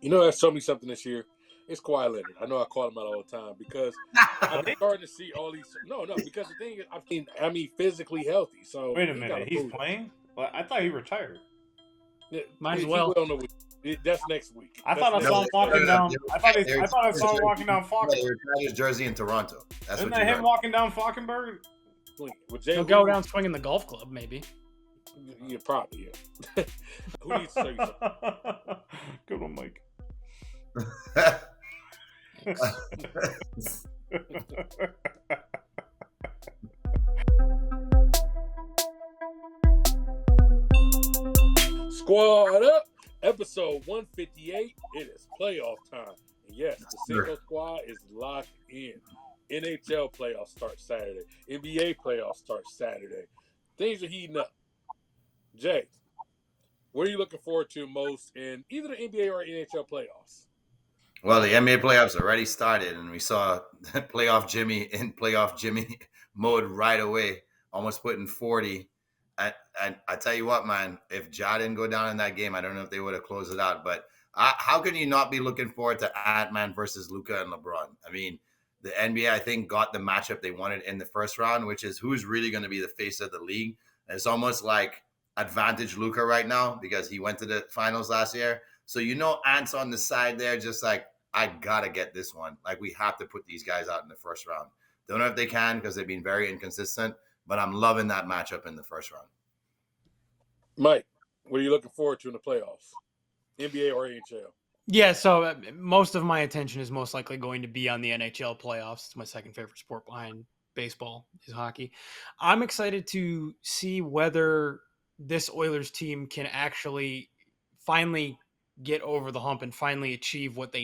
You know, that's showed me something this year. It's Kawhi Leonard. I know I call him out all the time because I'm starting to see all these. No, because the thing is, I mean, physically healthy. So Wait a minute, he's playing? Well, I thought he retired. Might as well. That's next week. I thought I saw him walking down. I thought I saw him walking down Falkenberg. He retired his jersey in Toronto. That's Isn't what that you him heard. walking down Falkenberg? He'll go down swinging the golf club, maybe. Yeah, probably. Yeah. Who needs to say something? Good one, Mike. Squad up, episode 158. It is playoff time. And yes, the single squad is locked in. NHL playoffs start Saturday. NBA playoffs start Saturday. Things are heating up. Jay, what are you looking forward to most in either the NBA or NHL playoffs? Well, the NBA playoffs already started, and we saw playoff Jimmy in playoff Jimmy mode right away, almost putting 40. I tell you what, man, if Ja didn't go down in that game, I don't know if they would have closed it out. But how can you not be looking forward to Ant-Man versus Luka and LeBron? I mean, the NBA, I think, got the matchup they wanted in the first round, which is who's really going to be the face of the league. And it's almost like advantage Luka right now because he went to the finals last year. So, Ant's on the side there, just like, I got to get this one. Like, we have to put these guys out in the first round. Don't know if they can because they've been very inconsistent, but I'm loving that matchup in the first round. Mike, what are you looking forward to in the playoffs? NBA or NHL? Yeah, so most of my attention is most likely going to be on the NHL playoffs. It's my second favorite sport behind baseball is hockey. I'm excited to see whether this Oilers team can actually finally get over the hump and finally achieve what they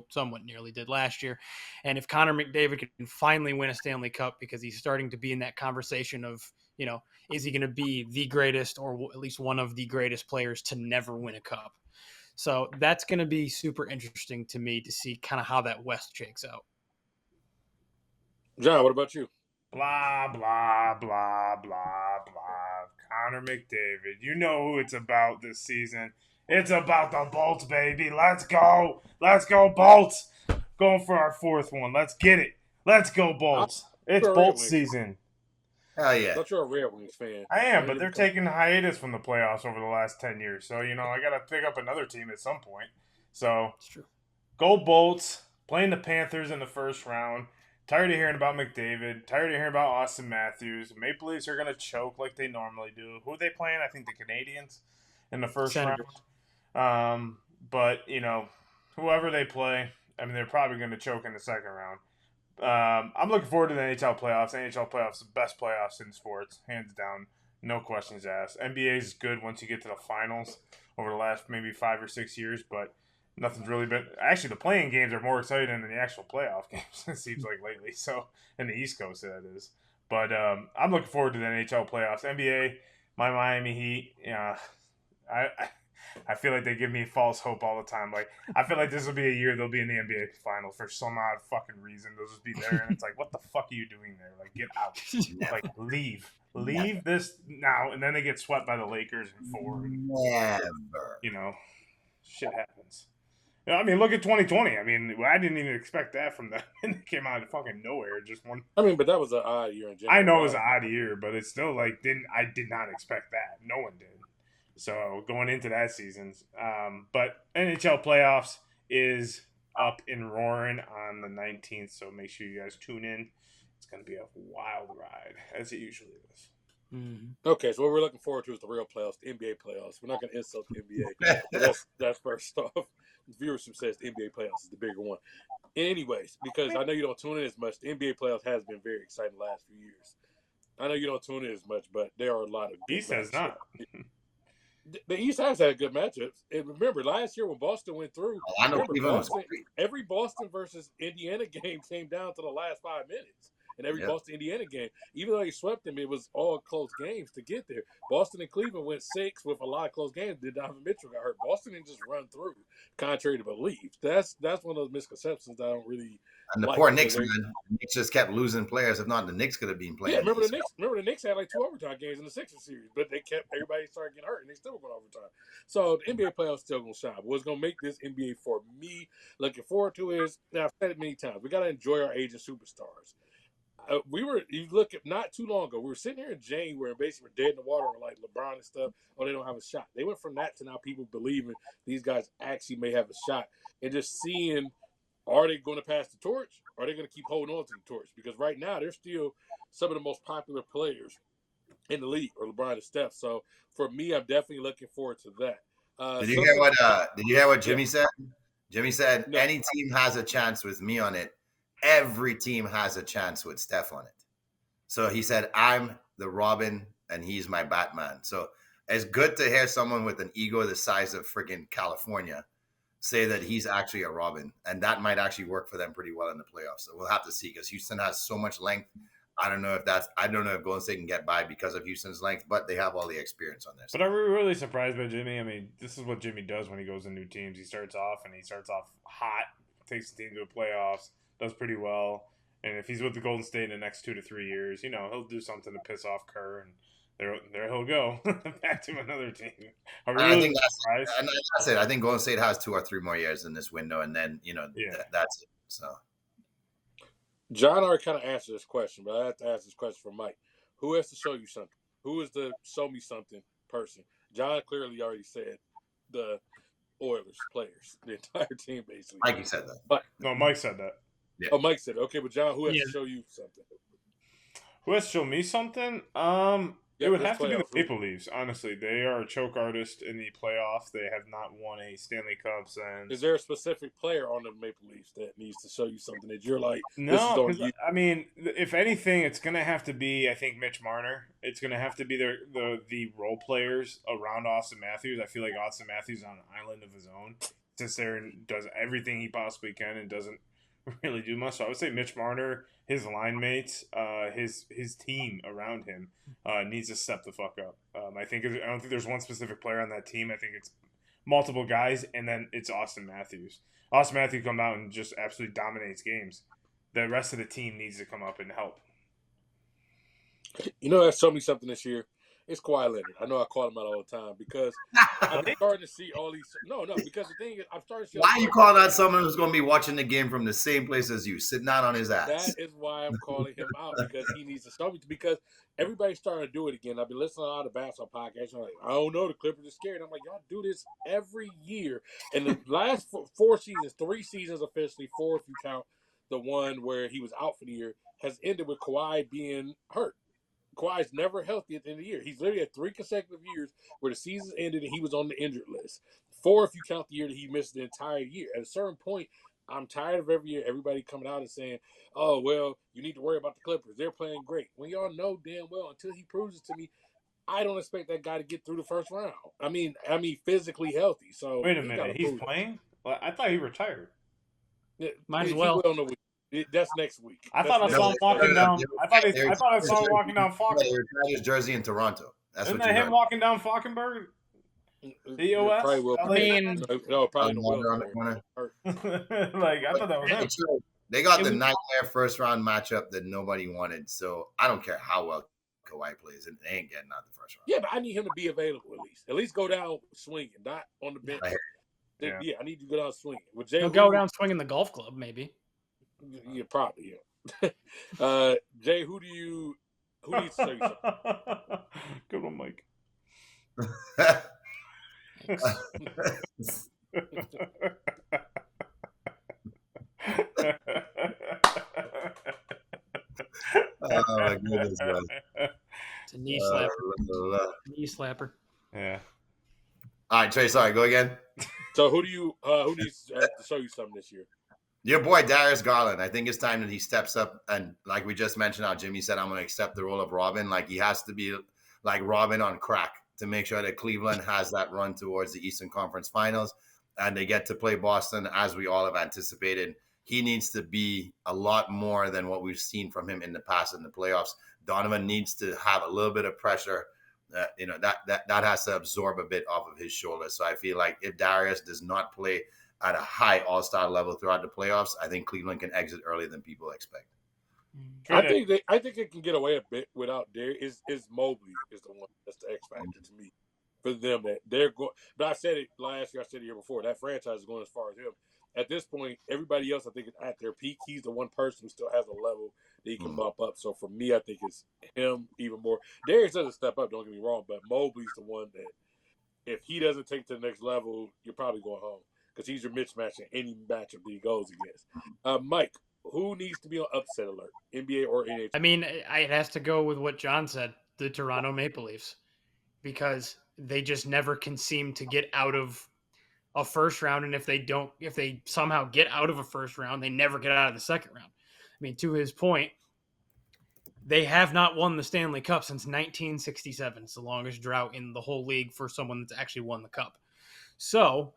somewhat nearly did last year. And if Connor McDavid can finally win a Stanley Cup, because he's starting to be in that conversation of, is he going to be the greatest or at least one of the greatest players to never win a cup? So that's going to be super interesting to me to see kind of how that West shakes out. John, what about you? Blah, blah, blah, blah, blah. Connor McDavid. You know who it's about this season. It's about the Bolts, baby. Let's go. Let's go, Bolts. Going for our fourth one. Let's get it. Let's go, Bolts. It's Bolts season. Hell yeah. I thought you're a Red Wings fan. I am, but they're taking hiatus from the playoffs over the last 10 years. So, I got to pick up another team at some point. So, it's true. Go Bolts. Playing the Panthers in the first round. Tired of hearing about McDavid. Tired of hearing about Austin Matthews. Maple Leafs are going to choke like they normally do. Who are they playing? I think the Canadians in the first round. But, whoever they play, they're probably going to choke in the second round. I'm looking forward to the NHL playoffs. NHL playoffs, the best playoffs in sports, hands down, no questions asked. NBA is good once you get to the finals over the last maybe 5 or 6 years, but nothing's really been. Actually, the playing games are more exciting than the actual playoff games. It seems like lately. So, in the East Coast, that is. But I'm looking forward to the NHL playoffs. NBA, my Miami Heat. I feel like they give me false hope all the time. Like, I feel like this will be a year they'll be in the NBA final for some odd fucking reason. They'll just be there, and it's like, what the fuck are you doing there? Like, get out. Like, leave. Leave this now. And then they get swept by the Lakers in 4. Never. Shit happens. Look at 2020. I didn't even expect that from them. And it came out of fucking nowhere. Just one. But that was an odd year in general. I know it was an odd year, but it's still like, I did not expect that. No one did. So going into that season, but NHL playoffs is up and roaring on the 19th. So make sure you guys tune in. It's going to be a wild ride, as it usually is. Mm-hmm. Okay, so what we're looking forward to is the real playoffs, the NBA playoffs. We're not going to insult the NBA. That's first off. Viewership says the NBA playoffs is the bigger one. Anyways, because I know you don't tune in as much, the NBA playoffs has been very exciting the last few years. I know you don't tune in as much, but there are a lot of good East has not. The East has had good matchups. And remember, last year when Boston went through, every Boston versus Indiana game came down to the last 5 minutes. in every Yep. Boston Indiana game. Even though they swept them, it was all close games to get there. Boston and Cleveland went 6 with a lot of close games. Then Donovan Mitchell got hurt. Boston didn't just run through, contrary to belief. That's one of those misconceptions that I don't really. And the like, poor because Knicks, man. The Knicks just kept losing players. If not, the Knicks could have been playing. Yeah, remember the Knicks had like 2 overtime games in the Sixers series, but everybody started getting hurt and they still were going overtime. So the NBA playoffs still gonna shine. But what's gonna make this NBA for me looking forward to is, now I've said it many times, we gotta enjoy our aging superstars. You look at not too long ago, we were sitting here in January and basically we're dead in the water like LeBron and stuff. Oh, they don't have a shot. They went from that to now people believing these guys actually may have a shot, and just seeing, are they going to pass the torch? Or are they going to keep holding on to the torch? Because right now they're still some of the most popular players in the league, or LeBron and Steph. So for me, I'm definitely looking forward to that. Did you hear what Jimmy said? Jimmy said No. any team has a chance with me on it. Every team has a chance with Steph on it. So he said, I'm the Robin and he's my Batman. So it's good to hear someone with an ego the size of freaking California say that he's actually a Robin. And that might actually work for them pretty well in the playoffs. So we'll have to see, because Houston has so much length. I don't know if Golden State can get by because of Houston's length, but they have all the experience on this. But are we really surprised by Jimmy? I mean, this is what Jimmy does when he goes to new teams. He starts off hot, takes the team to the playoffs, does pretty well. And if he's with the Golden State in the next 2 to 3 years, he'll do something to piss off Kerr, and there he'll go back to another team. Are we really surprised? That's it. I think Golden State has 2 or 3 more years in this window, and then that's it. So. John already kind of answered this question, but I have to ask this question for Mike. Who has to show you something? Who is the show me something person? John clearly already said the Oilers players, the entire team, basically. Mike said that. No, Mike said that. Yeah. Oh, Mike said it. Okay, but John, who has to show you something? Who has to show me something? It would have to be the Maple Leafs, honestly. They are a choke artist in the playoffs. They have not won a Stanley Cup since. Is there a specific player on the Maple Leafs that needs to show you something that you're like, no, because I mean, if anything, it's going to have to be, I think, Mitch Marner. It's going to have to be the role players around Austin Matthews. I feel like Austin Matthews is on an island of his own. Sits there and does everything he possibly can and doesn't really do much. So I would say Mitch Marner, his line mates, his team around him needs to step the fuck up. I don't think there's one specific player on that team. I think it's multiple guys, and then it's Austin Matthews. Austin Matthews come out and just absolutely dominates games. The rest of the team needs to come up and help. That showed me something this year. It's Kawhi Leonard. I know I call him out all the time because I'm starting to see all these. No, because the thing is, I'm starting to see. Why are you calling out someone who's going to be watching the game from the same place as you, sitting out on his ass? That is why I'm calling him out, because he needs to show me. Because everybody's starting to do it again. I've been listening to a lot of basketball podcasts. I'm like, I don't know, the Clippers are scared. I'm like, y'all do this every year. And the last 4 seasons, 3 seasons officially, 4 if you count the one where he was out for the year, has ended with Kawhi being hurt. Kawhi's never healthy at the end of the year. He's literally had 3 consecutive years where the season ended and he was on the injured list. 4 if you count the year that he missed the entire year. At a certain point, I'm tired of every year everybody coming out and saying, oh, well, you need to worry about the Clippers. They're playing great. When y'all know damn well, until he proves it to me, I don't expect that guy to get through the first round. I mean, physically healthy. So wait a minute, he's playing? Well, I thought he retired. Might as well. That's next week. I thought I saw him walking down. I thought I saw him walking down Falkenberg. He retired his jersey in Toronto. Isn't that him walking down Falkenberg? DOS? Probably will. No, probably will. On the corner. Like, I thought that was him. They got the nightmare first round matchup that nobody wanted. So I don't care how well Kawhi plays, and they ain't getting out the first round. Yeah, but I need him to be available at least. At least go down swinging, not on the bench. Yeah, I need to go down swinging. He'll go down swinging the golf club, maybe. Yeah, probably. Yeah. Jay, who needs to show you something? Good one, Mike. Oh my goodness, man. It's a knee slapper. Knee slapper. Yeah. All right, Trey. Sorry, go again. So who needs to show you something this year? Your boy Darius Garland. I think it's time that he steps up, and like we just mentioned, how Jimmy said, I'm going to accept the role of Robin. Like, he has to be like Robin on crack to make sure that Cleveland has that run towards the Eastern Conference Finals, and they get to play Boston as we all have anticipated. he needs to be a lot more than what we've seen from him in the past in the playoffs. Donovan needs to have a little bit of pressure. That has to absorb a bit off of his shoulders. So I feel like if Darius does not play at a high all-star level throughout the playoffs, I think Cleveland can exit earlier than people expect. I think it can get away a bit without Darius. Is Mobley is the one that's the X factor to me for them that they're going. But I said it last year. I said it the year before. That franchise is going as far as him. At this point, everybody else I think is at their peak. He's the one person who still has a level that he can bump up. So for me, I think it's him even more. Darius doesn't step up. Don't get me wrong, but Mobley's the one that if he doesn't take to the next level, you're probably going home because he's your mismatch in any matchup that he goes against. Mike, who needs to be on upset alert, NBA or NHL? I mean, it has to go with what John said, the Toronto Maple Leafs, because they just never can seem to get out of a first round. And if they somehow get out of a first round, they never get out of the second round. I mean, to his point, they have not won the Stanley Cup since 1967. It's the longest drought in the whole league for someone that's actually won the cup. So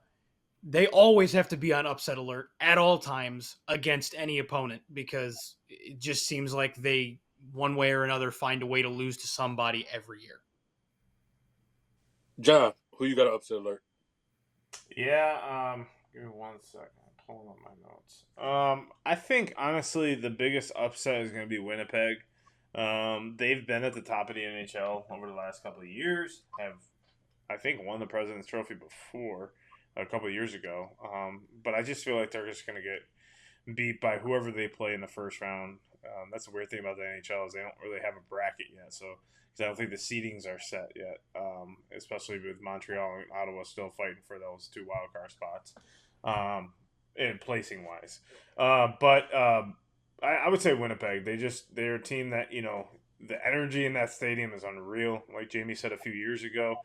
they always have to be on upset alert at all times against any opponent because it just seems like they, one way or another, find a way to lose to somebody every year. John, who you got on upset alert? Yeah, give me 1 second. I'm pulling up my notes. I think, honestly, the biggest upset is going to be Winnipeg. They've been at the top of the NHL over the last couple of years, have, I think, won the President's Trophy before, a couple of years ago. But I just feel like they're just going to get beat by whoever they play in the first round. That's the weird thing about the NHL is they don't really have a bracket yet, so because I don't think the seedings are set yet, especially with Montreal and Ottawa still fighting for those 2 wildcard spots, in placing wise. But I would say Winnipeg. They're a team that, the energy in that stadium is unreal. Like Jamie said a few years ago,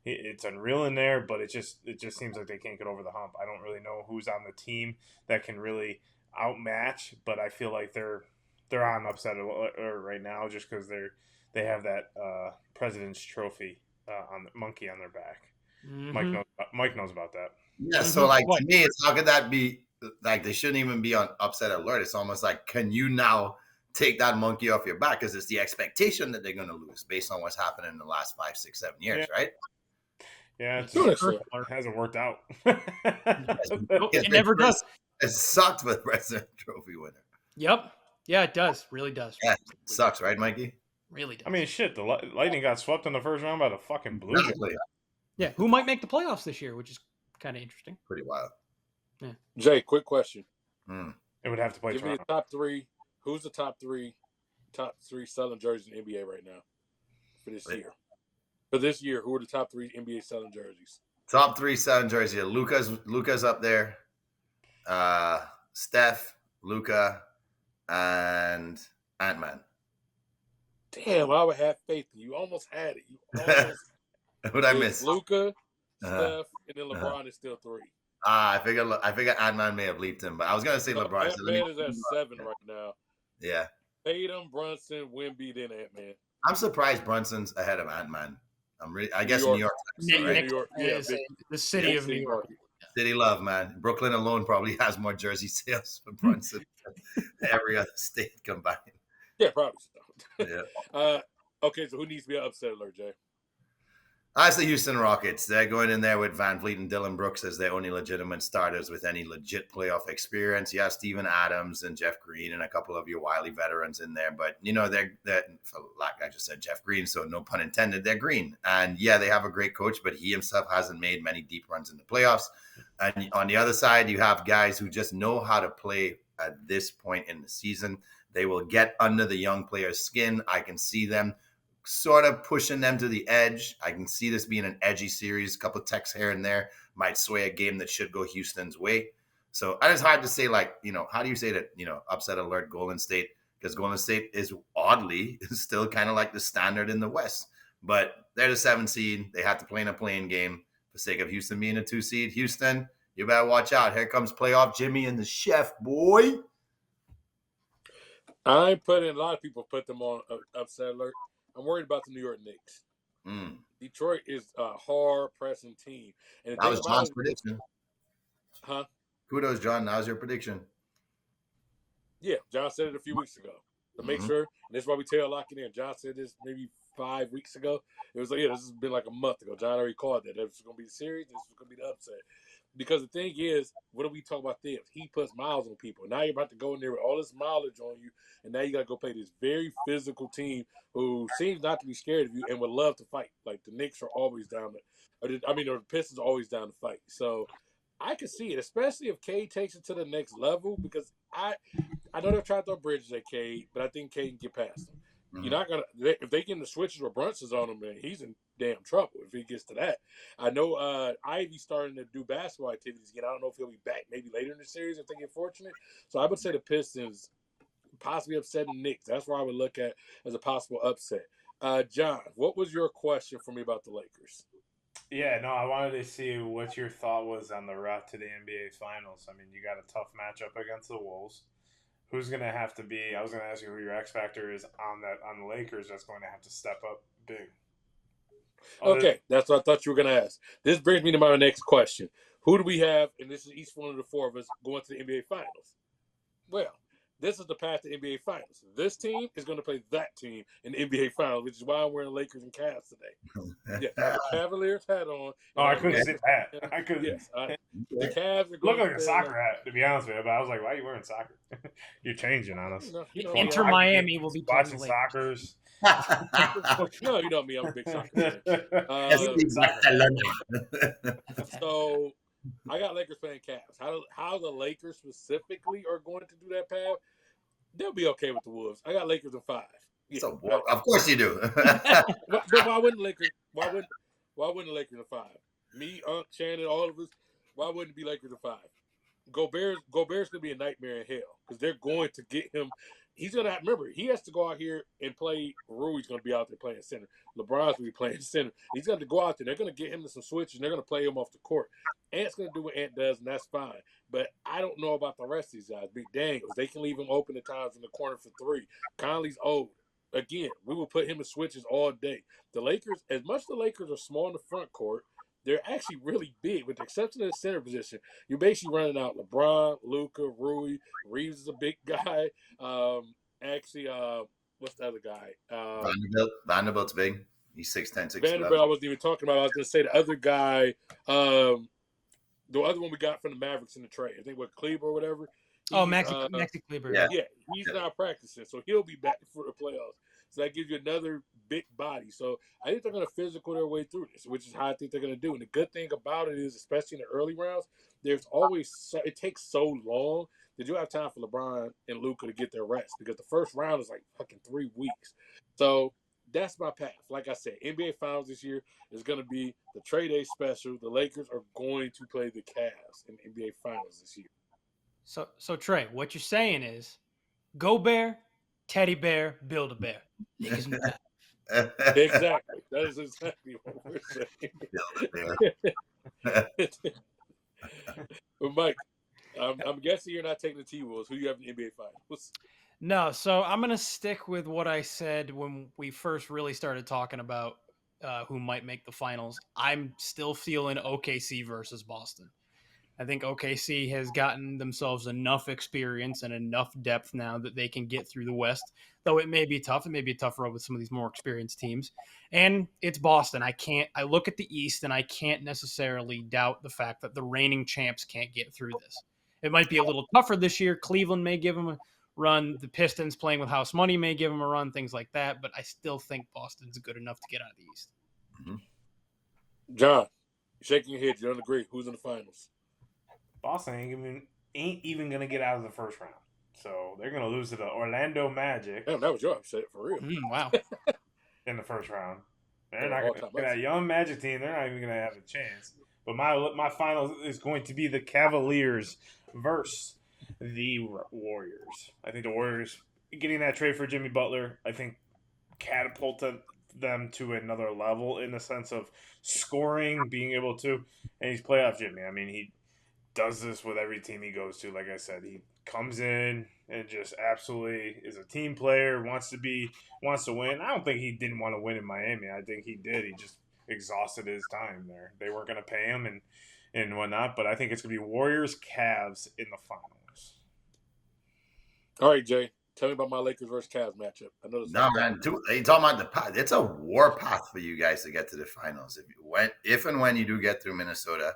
it's unreal in there, but it just seems like they can't get over the hump. I don't really know who's on the team that can really outmatch, but I feel like they're on upset alert right now just because they have that President's Trophy on the monkey on their back. Mm-hmm. Mike knows about that. Yeah, so like to me, it's how could that be like they shouldn't even be on upset alert. It's almost like, can you now take that monkey off your back? Because it's the expectation that they're going to lose based on what's happened in the last 5, 6, 7 years, right? Yeah, it hasn't worked out. It never does. It sucked with President's Trophy winner. Yep. Yeah, it does. Really does. Yeah, it sucks, right, Mikey? Really does. I mean, shit, the Lightning got swept in the first round by the fucking Blue Jays. Yeah, who might make the playoffs this year, which is kind of interesting. Pretty wild. Yeah. Jay, quick question. It would have to play Give Toronto. me the top 3. Who's the top three selling jerseys in the NBA right now for this year? For this year, who are the top 3 NBA selling jerseys? Top 3 selling jerseys. Luka's up there. Steph, Luka, and Ant-Man. Damn, I would have faith in you. Almost had it. Who'd I miss? Luka, Steph, and then LeBron is still 3. I figure Ant-Man may have leaped him, but I was gonna say LeBron. Ant-Man is at 7 right now. Yeah. Tatum, Brunson, Wemby, then Ant-Man. I'm surprised Brunson's ahead of Ant-Man. I guess New York. New York, the city of New York. City love, man. Brooklyn alone probably has more jersey sales for Brunson than every other state combined. Yeah, probably so. Yeah. Okay, so who needs to be an upset alert, Jay? Honestly, Houston Rockets. They're going in there with Van Vliet and Dylan Brooks as their only legitimate starters with any legit playoff experience. Yeah, Steven Adams and Jeff Green and a couple of your wily veterans in there. But, they're like I just said, Jeff Green, so no pun intended, they're green. And, yeah, they have a great coach, but he himself hasn't made many deep runs in the playoffs. And on the other side, you have guys who just know how to play at this point in the season. They will get under the young players' skin. I can see them sort of pushing them to the edge. I can see this being an edgy series. A couple of techs here and there might sway a game that should go Houston's way. So it's hard to say, how do you say that, upset alert Golden State? Because Golden State is oddly still kind of like the standard in the West. But they're the 7 seed. They have to play in a playing game for the sake of Houston being a 2 seed. Houston, you better watch out. Here comes playoff Jimmy and the chef, boy. A lot of people put them on upset alert. I'm worried about the New York Knicks. Detroit is a hard-pressing team. And that was John's prediction. Huh? Kudos, John. That was your prediction. Yeah, John said it a few weeks ago. To make sure, and that's why we tell locking in. John said this maybe 5 weeks ago. It was like, yeah, this has been like a month ago. John already called that. This was going to be the series. This was going to be the upset. Because the thing is, what do we talk about this? He puts miles on people. Now you're about to go in there with all this mileage on you, and now you got to go play this very physical team who seems not to be scared of you and would love to fight. Like the Knicks are always down or the Pistons are always down to fight. So I could see it, especially if Cade takes it to the next level, because I know they're trying to throw bridges at Cade, but I think Cade can get past them. You're not gonna if they get the switches or brunches on him, man, he's in damn trouble if he gets to that. I know Ivy's starting to do basketball activities again. I don't know if he'll be back maybe later in the series if they get fortunate. So I would say the Pistons possibly upsetting the Knicks. That's where I would look at as a possible upset. John, what was your question for me about the Lakers? Yeah, no, I wanted to see what your thought was on the route to the NBA Finals. I mean, you got a tough matchup against the Wolves. Who's going to have to be? I was going to ask you who your X factor is on the Lakers. That's going to have to step up big. Okay, that's what I thought you were going to ask. This brings me to my next question. Who do we have, and this is each one of the four of us, going to the NBA Finals? Well, this is the path to NBA Finals. This team is going to play that team in the NBA Finals, which is why I'm wearing Lakers and Cavs today. Yeah, I have a Cavaliers hat on. Oh, I couldn't see that. I couldn't. Yes, the Cavs are Look going like a soccer hat, to be honest with you. But I was like, why are you wearing soccer? You're changing on us. Inter Miami will be watching Soccers. No, you know me. I'm a big soccer fan. So I got Lakers playing Cavs. How the Lakers specifically are going to do that path? They'll be okay with the Wolves. I got Lakers in 5. Yeah, so, of course you do. but why wouldn't Lakers? Why wouldn't the Lakers in 5? Me, Shannon, all of us. Why wouldn't it be Lakers in 5? Gobert's gonna be a nightmare in hell because they're going to get him. He's gonna remember he has to go out here and play. Rui's gonna be out there playing center. LeBron's gonna be playing center. He's gonna go out there. They're gonna get him to some switches. And they're gonna play him off the court. Ant's gonna do what Ant does, and that's fine. But I don't know about the rest of these guys. Big Daniels, they can leave him open at times in the corner for 3. Conley's old. Again, we will put him in switches all day. The Lakers, as much as the Lakers are small in the front court, they're actually really big, with the exception of the center position. You're basically running out LeBron, Luka, Rui. Reeves is a big guy. What's the other guy? Vanderbilt's big. He's 6'10", 6'11". Vanderbilt, I wasn't even talking about. I was going to say the other guy, the other one we got from the Mavericks in the trade. I think what Kleber or whatever. Maxi Kleber. Yeah, he's not practicing, so he'll be back for the playoffs. So that gives you another big body. So I think they're going to physical their way through this, which is how I think they're going to do. And the good thing about it is, especially in the early rounds, it takes so long that you have time for LeBron and Luka to get their rest, because the first round is like fucking 3 weeks. So that's my path. Like I said, NBA Finals this year is going to be the TreyDay special. The Lakers are going to play the Cavs in the NBA Finals this year. So Trey, what you're saying is, go Bear, Teddy Bear, build a bear. Exactly. That is exactly what we're saying. But Mike, I'm guessing you're not taking the T-Wolves. Who do you have in the NBA Finals? No, so I'm going to stick with what I said when we first really started talking about who might make the finals. I'm still feeling OKC versus Boston. I think OKC has gotten themselves enough experience and enough depth now that they can get through the West, though it may be tough. It may be a tough road with some of these more experienced teams. And it's Boston. I look at the East and I can't necessarily doubt the fact that the reigning champs can't get through this. It might be a little tougher this year. Cleveland may give them a run. The Pistons playing with house money may give them a run, things like that. But I still think Boston's good enough to get out of the East. Mm-hmm. John, you're shaking your head. You don't agree. Who's in the finals? Boston ain't even going to get out of the first round. So they're going to lose to the Orlando Magic. Damn, that was your upset for real. Wow. In the first round. They're not going to get that young Magic team. They're not even going to have a chance. But my final is going to be the Cavaliers versus the Warriors. I think the Warriors, getting that trade for Jimmy Butler, I think catapulted them to another level in the sense of scoring, being able to, and he's playoff Jimmy. I mean, he does this with every team he goes to. Like I said, he comes in and just absolutely is a team player, wants to win. I don't think he didn't want to win in Miami. I think he did. He just exhausted his time there. They weren't going to pay him and whatnot, but I think it's going to be Warriors Cavs in the finals. All right, Jay. Tell me about my Lakers versus Cavs matchup. I know this. No, man. You talking about the path? It's a war path for you guys to get to the finals. If and when you do get through Minnesota,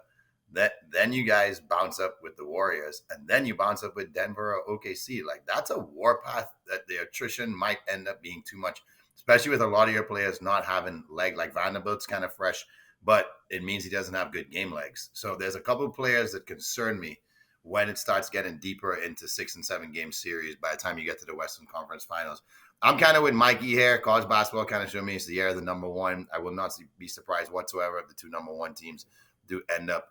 then you guys bounce up with the Warriors, and then you bounce up with Denver or OKC. Like, that's a war path that the attrition might end up being too much, especially with a lot of your players not having leg. Like Vanderbilt's kind of fresh, but it means he doesn't have good game legs. So there's a couple of players that concern me when it starts getting deeper into 6 and 7 game series by the time you get to the Western Conference Finals. I'm kind of with Mikey here. College basketball kind of showed me it's the year of the number one. I will not be surprised whatsoever if the two number one teams do end up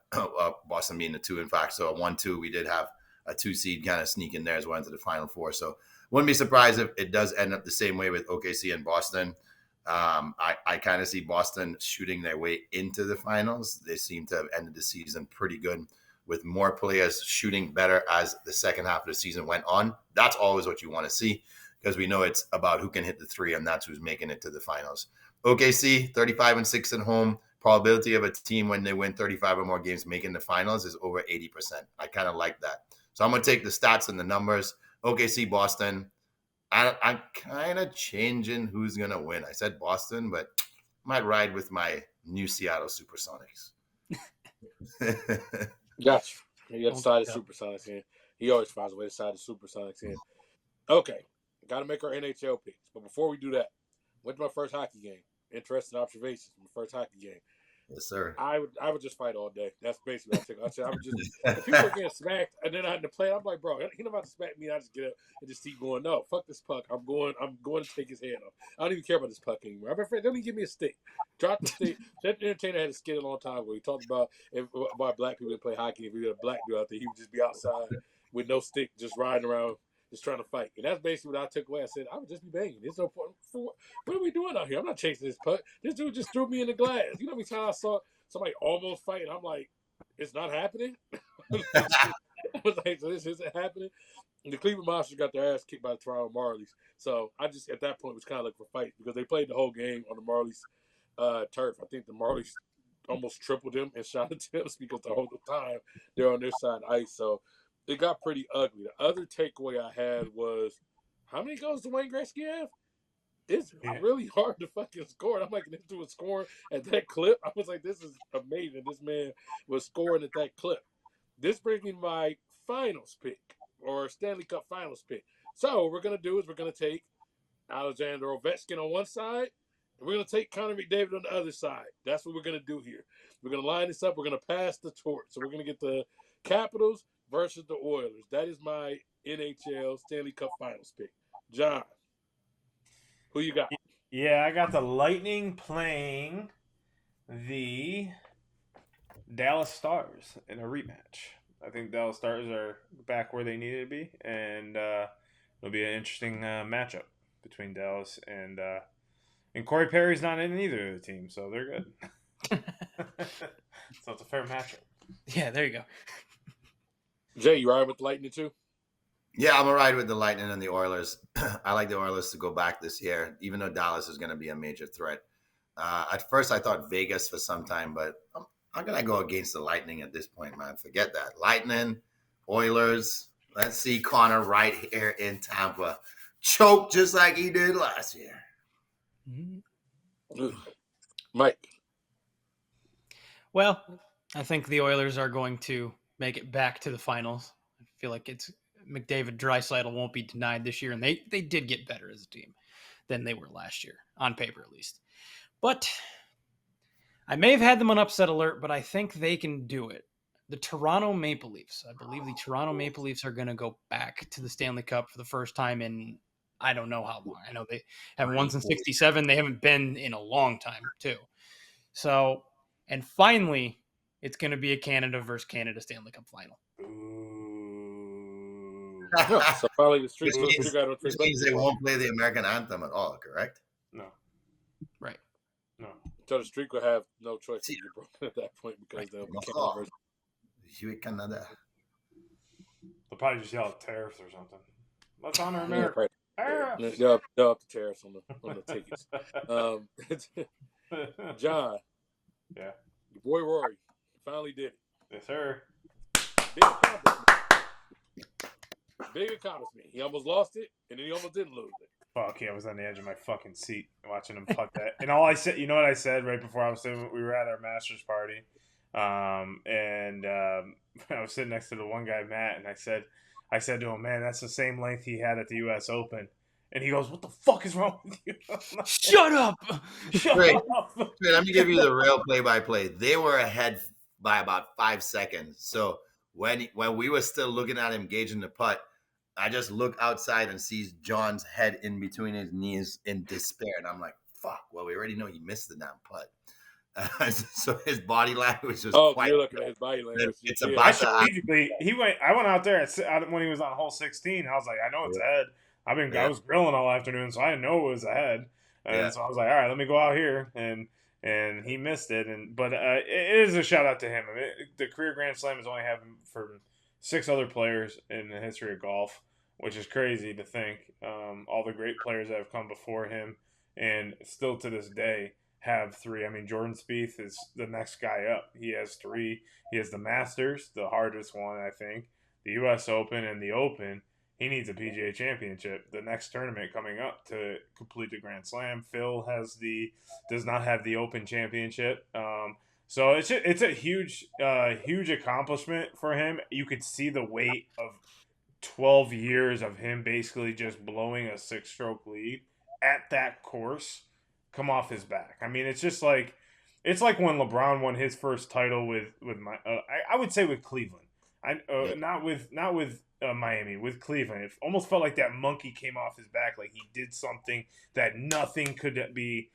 Boston being the 2. In fact, so a 1-2, we did have a 2 seed kind of sneak in there as well into the Final Four. So wouldn't be surprised if it does end up the same way with OKC and Boston. I kind of see Boston shooting their way into the finals. They seem to have ended the season pretty good, with more players shooting better as the second half of the season went on. That's always what you want to see, because we know it's about who can hit the 3, and that's who's making it to the finals. OKC, 35-6 at home. Probability of a team when they win 35 or more games making the finals is over 80%. I kind of like that. So I'm going to take the stats and the numbers. OKC, Boston. I'm kind of changing who's going to win. I said Boston, but I might ride with my new Seattle Supersonics. Gotcha. He got the side of Supersonics in. He always finds a way to side of Supersonics in. Okay. Got to make our NHL picks. But before we do that, went to my first hockey game. Interesting observations from my first hockey game. Yes, sir. I would just fight all day. That's basically what I think. I said I would just, if people were getting smacked and then I had to play, I'm like, bro, he about to smack me. I just get up and just keep going. No, fuck this puck. I'm going to take his head off. I don't even care about this puck anymore. I'm afraid. Don't even give me a stick. Drop the stick. That entertainer had a skit a long time ago. He talked about why black people didn't play hockey. If we had a black dude out there, he would just be outside with no stick, just riding around, just trying to fight. And that's basically what I took away. I said, I would just be banging. There's no point. What are we doing out here? I'm not chasing this puck. This dude just threw me in the glass. You know how many times I saw somebody almost fight, and I'm like, it's not happening? I was like, so this isn't happening? And the Cleveland Monsters got their ass kicked by the Toronto Marlies. So I just, at that point, was kind of looking for fights because they played the whole game on the Marlies turf. I think the Marlies almost tripled them in shot attempts because the whole time they're on their side of ice. So it got pretty ugly. The other takeaway I had was, how many goals does Wayne Gretzky have? It's really hard to fucking score. And I'm like, this dude was scoring at that clip. I was like, this is amazing. This man was scoring at that clip. This brings me my finals pick, or Stanley Cup finals pick. So what we're going to do is we're going to take Alexander Ovechkin on one side, and we're going to take Connor McDavid on the other side. That's what we're going to do here. We're going to line this up. We're going to pass the torch. So we're going to get the Capitals versus the Oilers. That is my NHL Stanley Cup finals pick. John, who you got? Yeah, I got the Lightning playing the Dallas Stars in a rematch. I think Dallas Stars are back where they needed to be, and it'll be an interesting matchup between Dallas and Corey Perry's not in either of the teams, so they're good. So it's a fair matchup. Yeah, there you go. Jay, you ride with the Lightning too? Yeah, I'm going to ride with the Lightning and the Oilers. I like the Oilers to go back this year, even though Dallas is going to be a major threat. At first, I thought Vegas for some time, but I'm going to go against the Lightning at this point, man. Forget that. Lightning, Oilers. Let's see Connor right here in Tampa choke just like he did last year. Mike. Well, I think the Oilers are going to make it back to the finals. I feel like it's McDavid, Draisaitl won't be denied this year, and they did get better as a team than they were last year, on paper at least. But I may have had them on upset alert, but I think they can do it. The Toronto Maple Leafs. I believe the Toronto Maple Leafs are going to go back to the Stanley Cup for the first time in I don't know how long. I know they haven't won since 1967. They haven't been in a long time, too. So, and finally, it's going to be a Canada versus Canada Stanley Cup final. So probably the streets. Which means they won't play the American anthem at all, correct? No. Right. No. So the streak will have no choice to get broken at that point because they'll be Canada versus Canada. They'll probably just yell tariffs or something. Let's honor America. Tariffs. They'll up the tariffs on the tickets. John. Yeah. Your boy Rory finally did it. Yes, sir. Big accomplishment. He almost lost it, and then he almost didn't lose it. Fuck yeah, I was on the edge of my fucking seat watching him putt that. And all I said, you know what I said right before we were at our master's party, I was sitting next to the one guy, Matt, and I said to him, man, that's the same length he had at the U.S. Open. And he goes, what the fuck is wrong with you? Shut up! Shut Great. up! Let me give you the real play-by-play. They were ahead by about 5 seconds. So when we were still looking at him gauging the putt, I just look outside and see John's head in between his knees in despair. And I'm like, fuck, well, we already know he missed the damn putt. So his body language was Oh, quite... you're looking at his body language. It's Yeah. about to happen. Strategically, I went out there when he was on hole 16. I was like, I know it's ahead. I was grilling all afternoon, so I know it was ahead. And so I was like, all right, let me go out here. And he missed it. But it is a shout out to him. I mean, the career Grand Slam has only happened for 6 other players in the history of golf, which is crazy to think. All the great players that have come before him and still to this day have 3. I mean, Jordan Spieth is the next guy up. He has 3. He has the Masters, the hardest one, I think, the U.S. Open, and the Open. He needs a PGA Championship. The next tournament coming up to complete the Grand Slam. Phil does not have the Open Championship. So it's a huge accomplishment for him. You could see the weight of 12 years of him basically just blowing a 6-stroke lead at that course come off his back. I mean, it's like when LeBron won his first title with I would say with Cleveland. Not with Miami, with Cleveland. It almost felt like that monkey came off his back, like he did something that nothing could be,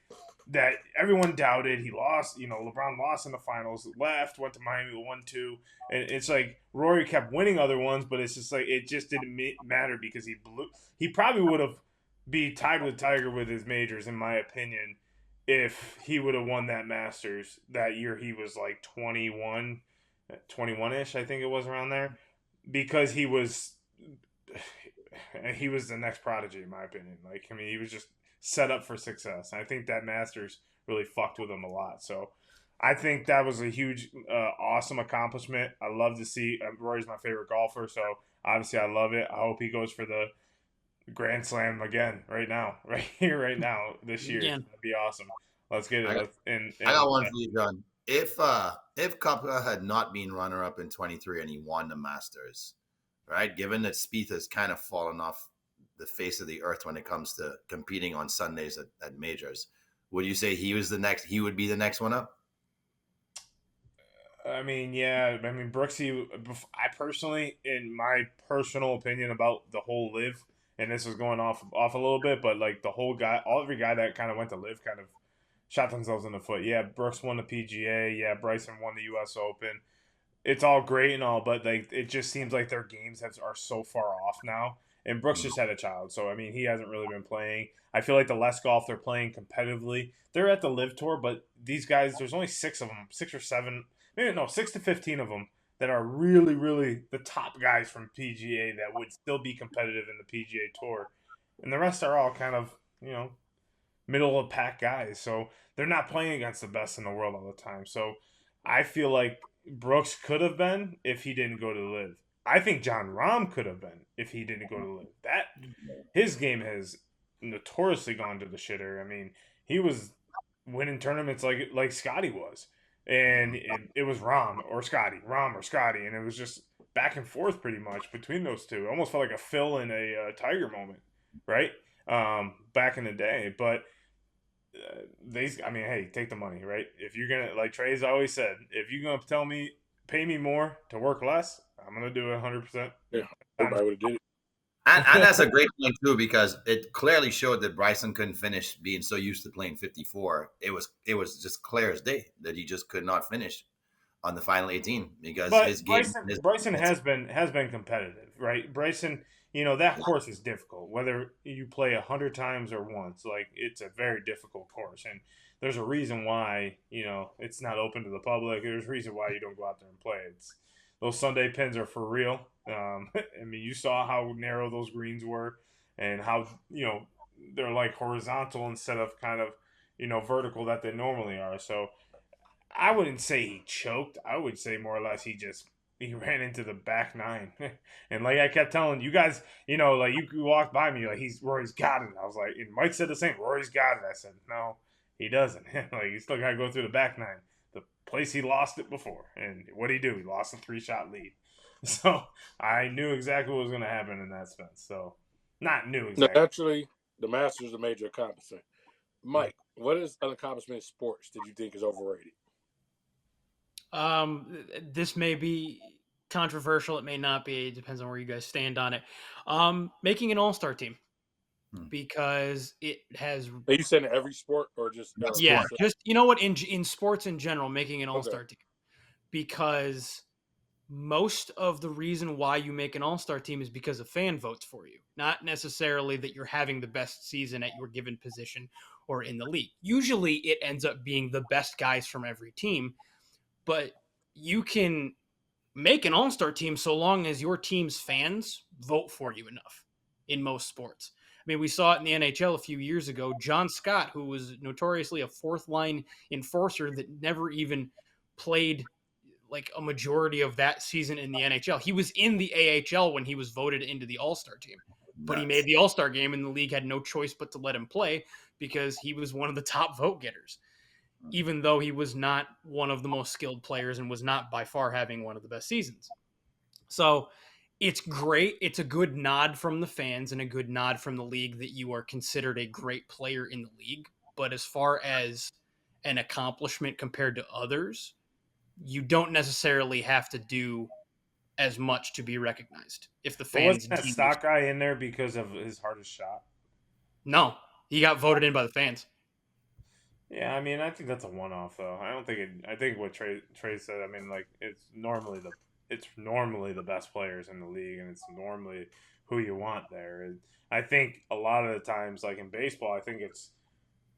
that everyone doubted. He lost, LeBron lost in the finals, went to Miami, won 2. And it's like Rory kept winning other ones, but it's just like it just didn't matter because he probably would have be tied with Tiger with his majors, in my opinion, if he would have won that Masters that year. He was like 21-ish, I think it was around there, because he was the next prodigy, in my opinion. Like, I mean, he was just set up for success. I think that Masters really fucked with him a lot. So I think that was a huge, awesome accomplishment. I love to see. Rory's my favorite golfer, so obviously I love it. I hope he goes for the Grand Slam again right now this year. Again. That'd be awesome. Let's get it. I got one for you, John. If Koepka had not been runner-up in 23 and he won the Masters, right? Given that Spieth has kind of fallen off the face of the earth when it comes to competing on Sundays at majors, would you say he would be the next one up? I mean, yeah. I mean, Brooksy, I personally, in my personal opinion about the whole live, and this is going off a little bit, but like every guy that kind of went to live kind of shot themselves in the foot. Yeah, Brooks won the PGA. Yeah, Bryson won the U.S. Open. It's all great and all, but like it just seems like their games are so far off now. And Brooks just had a child, so I mean he hasn't really been playing. I feel like the less golf they're playing competitively, they're at the Live Tour, but these guys, there's only 6 of them, 6 or 7, maybe no, 6 to 15 of them that are really, really the top guys from PGA that would still be competitive in the PGA Tour. And the rest are all kind of, middle of pack guys. So they're not playing against the best in the world all the time. So I feel like Brooks could have been if he didn't go to Live. I think Jon Rahm could have been if he didn't go to Live. His game has notoriously gone to the shitter. I mean, he was winning tournaments like Scotty was. And it was Rahm or Scotty, and it was just back and forth pretty much between those two. It almost felt like a Phil and a Tiger moment, right? Back in the day. But hey, take the money, right? If you're gonna, like Trey's always said, if you're gonna pay me more to work less, I'm gonna do it 100%. Yeah, everybody would have did it. And that's a great point too, because it clearly showed that Bryson couldn't finish, being so used to playing 54. It was just clear as day that he just could not finish on the final 18 because his game. Bryson has been competitive, right? Bryson, that course is difficult. Whether you play 100 times or once, like it's a very difficult course, and there's a reason why it's not open to the public. There's a reason why you don't go out there and play. Those Sunday pins are for real. I mean, you saw how narrow those greens were and how, they're like horizontal instead of kind of, vertical that they normally are. So I wouldn't say he choked. I would say more or less he just he ran into the back nine. And like I kept telling you guys, you know, like you walked by me like Rory's got it. I was like, and Mike said the same. Rory's got it. I said, no, he doesn't. Like he still got to go through the back nine, the place he lost it before. And what did he do? He lost a 3-shot lead. So I knew exactly what was going to happen in that sense. So not new exactly. Naturally, the Masters is a major accomplishment. Mike, what is an accomplishment in sports that you think is overrated? This may be controversial. It may not be. It depends on where you guys stand on it. Making an all-star team, because it has. Are you saying every sport or just? Yeah, just you know what, in sports in general, making an all-star team, because most of the reason why you make an all-star team is because of fan votes for you, not necessarily that you're having the best season at your given position or in the league. Usually, it ends up being the best guys from every team. But you can make an all-star team so long as your team's fans vote for you enough in most sports. I mean, we saw it in the NHL a few years ago. John Scott, who was notoriously a fourth-line enforcer that never even played like a majority of that season in the NHL. He was in the AHL when he was voted into the all-star team. But he made the all-star game, and the league had no choice but to let him play because he was one of the top vote getters, even though he was not one of the most skilled players and was not by far having one of the best seasons. So it's great. It's a good nod from the fans and a good nod from the league that you are considered a great player in the league. But as far as an accomplishment compared to others, you don't necessarily have to do as much to be recognized. If the fans... Wasn't that stock guy in there because of his hardest shot? No, he got voted in by the fans. Yeah, I mean, I think that's a one-off, though. I don't think it. I think what Trey said. I mean, like it's normally the best players in the league, and it's normally who you want there. And I think a lot of the times, like in baseball, I think it's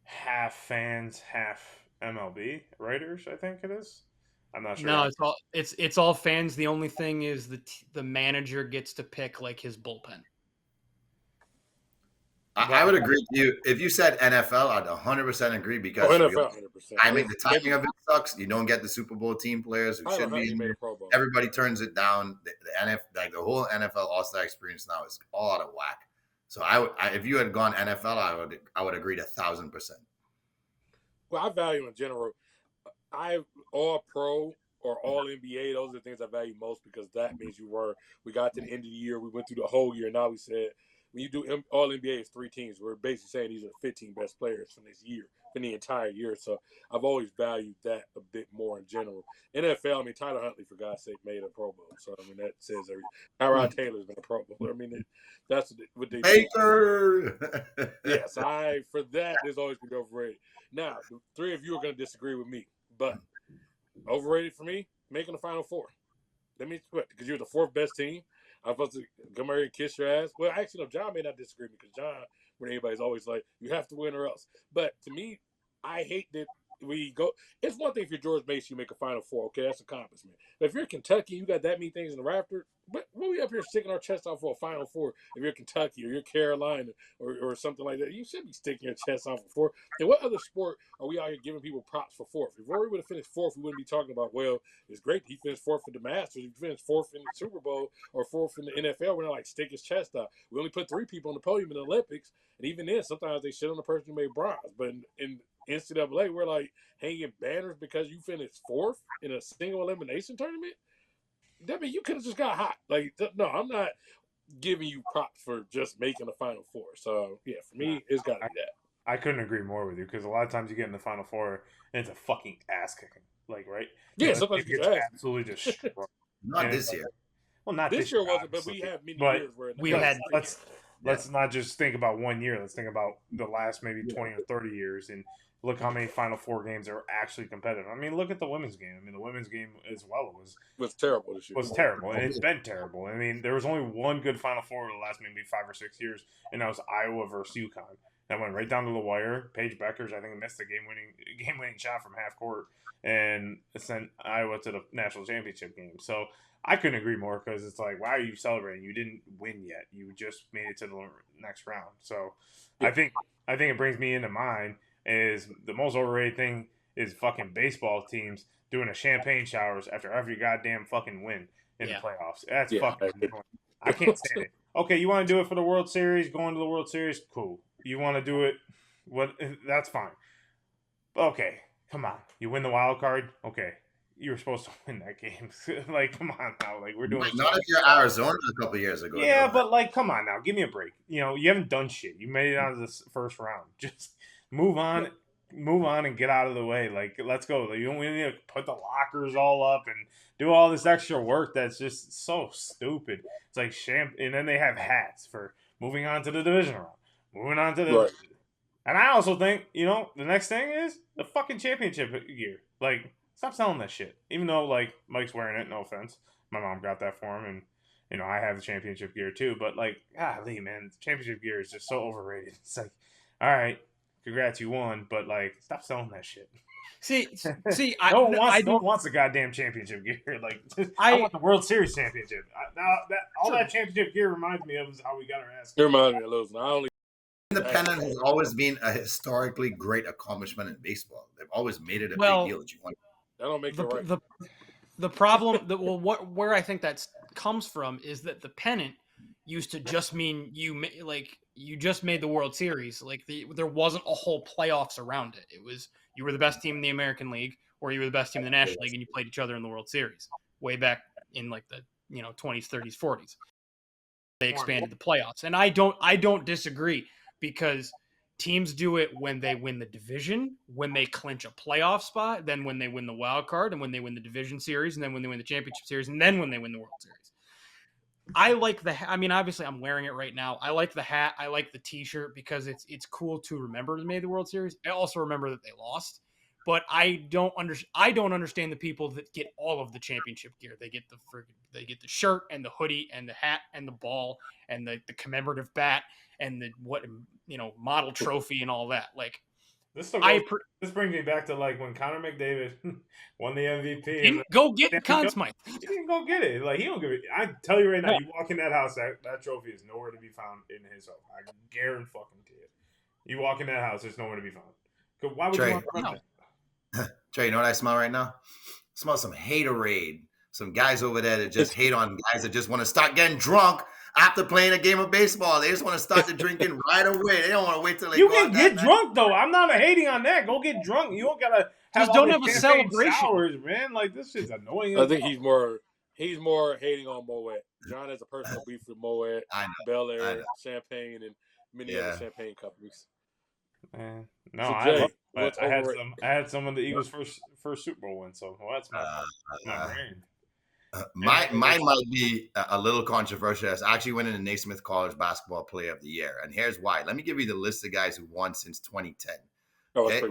half fans, half MLB writers. I think it is. I'm not sure. No, it's all fans. The only thing is the manager gets to pick like his bullpen. I would agree with you. If you said NFL, I'd 100% agree because NFL, 100%. I mean, the timing of it sucks. You don't get the Super Bowl team players who should be in there. Everybody turns it down. The NFL, like the whole NFL All-Star experience now is all out of whack. So if you had gone NFL, I would agree 1,000%. Well, I value in general. I all pro or all NBA. Those are the things I value most because that means we got to the end of the year. We went through the whole year. Now we said, when you do all NBA, it's 3 teams. We're basically saying these are the 15 best players from this year, from the entire year. So I've always valued that a bit more in general. NFL, I mean, Tyler Huntley, for God's sake, made a Pro Bowl. So, I mean, that says everything. Tyrod Taylor's been a Pro Bowler. I mean, that's what they Baker! do. Yes, for that, there's always going to be overrated. Now, the 3 of you are going to disagree with me. But overrated for me, making the Final Four. That means what? Because you're the 4th best team. I'm supposed to come here and kiss your ass. Well, actually, no, John may not disagree because John, when everybody's always like, you have to win or else. But to me, I hate that we go. It's one thing if you're George Mason, you make a Final Four. Okay, that's an accomplishment. But if you're Kentucky, you got that many things in the rafter. But what are we up here sticking our chest out for a Final Four? If you're Kentucky or you're Carolina or something like that, you should be sticking your chest out for 4. And what other sport are we out here giving people props for 4th? If Rory would have finished 4th, we wouldn't be talking about, well, it's great he finished 4th in the Masters. He finished 4th in the Super Bowl or 4th in the NFL. We're not like stick his chest out. We only put 3 people on the podium in the Olympics. And even then, sometimes they shit on the person who made bronze. But in NCAA, we're like hanging banners because you finished 4th in a single elimination tournament. That mean you could have just got hot. Like, no, I'm not giving you props for just making the Final Four. So, yeah, for me, it's got to be that. I couldn't agree more with you because a lot of times you get in the Final Four and it's a fucking ass kicking. Like, right? Yeah, sometimes you get absolutely destroyed. Not this year. Well, not this year wasn't, but we have many years where we had. Let's not just think about 1 year. Let's think about the last maybe 20 or 30 years and look how many Final Four games are actually competitive. I mean, look at the women's game. I mean, the women's game as well was terrible this year. Was terrible, and it's been terrible. I mean, there was only one good Final Four in the last maybe 5 or 6 years, and that was Iowa versus UConn. That went right down to the wire. Paige Beckers, I think, missed the game-winning shot from half court, and sent Iowa to the national championship game. So I couldn't agree more because it's like, why are you celebrating? You didn't win yet. You just made it to the next round. So I think it brings me into mind is the most overrated thing is fucking baseball teams doing a champagne showers after every goddamn fucking win. in Yeah. the playoffs. That's Yeah. fucking annoying. I can't stand it. Okay, you want to do it for the World Series, going to the World Series, cool. You want to do it, that's fine. Okay, come on. You win the wild card, okay. You were supposed to win that game. Like, come on now. Like, we're doing Not if you're Arizona a couple years ago. yeah, though. but like, come on now, give me a break. You know, you haven't done shit. You made it out of this first round. Just move on, and get out of the way. Like, let's go. Like, you don't need to put the lockers all up and do all this extra work. That's just so stupid. It's like and then they have hats for moving on to the division round, moving on to the. Right. And I also think, you know, the next thing is the fucking championship gear. Like, stop selling that shit. Even though, like, Mike's wearing it, no offense. My mom got that for him, and, you know, I have the championship gear too. But, like, golly, man, the championship gear is just so overrated. It's like, all right, congrats, you won, but, like, stop selling that shit. See, No one wants the goddamn championship gear. Like, I want the World Series championship. That championship gear reminds me of is how we got our ass. It reminds me of losing. I only Independent has always been a historically great accomplishment in baseball. They've always made it a Well, big deal that you want. that don't make it right. The problem that where I think that comes from is that the pennant used to just mean you just made the World Series. Like there wasn't a whole playoffs around it. It was you were the best team in the American League or you were the best team in the National League and you played each other in the World Series way back in like the 20s, 30s, 40s. They expanded the playoffs, and I don't disagree because teams do it when they win the division, when they clinch a playoff spot, then when they win the wild card, and when they win the division series, and then when they win the championship series, and then when they win the World Series. I like obviously I'm wearing it right now. I like the hat. I like the T-shirt because it's cool to remember they made the World Series. I also remember that they lost, but I don't understand the people that get all of the championship gear. They get the shirt and the hoodie and the hat and the ball and the commemorative bat and the model trophy and all that. Like this brings me back to like when Connor McDavid won the MVP. Didn't go get Conn Smythe. He didn't go get it. Like he don't give it. I tell you right now, you walk in that house, that trophy is nowhere to be found in his home. I guarantee fucking to it. You walk in that house, it's nowhere to be found. Why would Trey, you want that? Trey, you know what I smell right now? I smell some haterade. Some guys over there that just hate on guys that just want to start getting drunk after playing a game of baseball. They just want to start the drinking right away. They don't want to wait till they you go can out get that drunk though. I'm not hating on that. Go get drunk. You don't gotta Just don't have a celebration, showers, man. Like this shit's annoying. I think he's more hating on Moet. John has a personal beef with Moet, Bel Air, Champagne, and many other champagne companies. Man, no, So Jay, I had some of the Eagles' first Super Bowl win, so that's my brain. Mine might be a little controversial. I actually went in the Naismith College Basketball Player of the Year, and here's why. Let me give you the list of guys who won since 2010. Okay?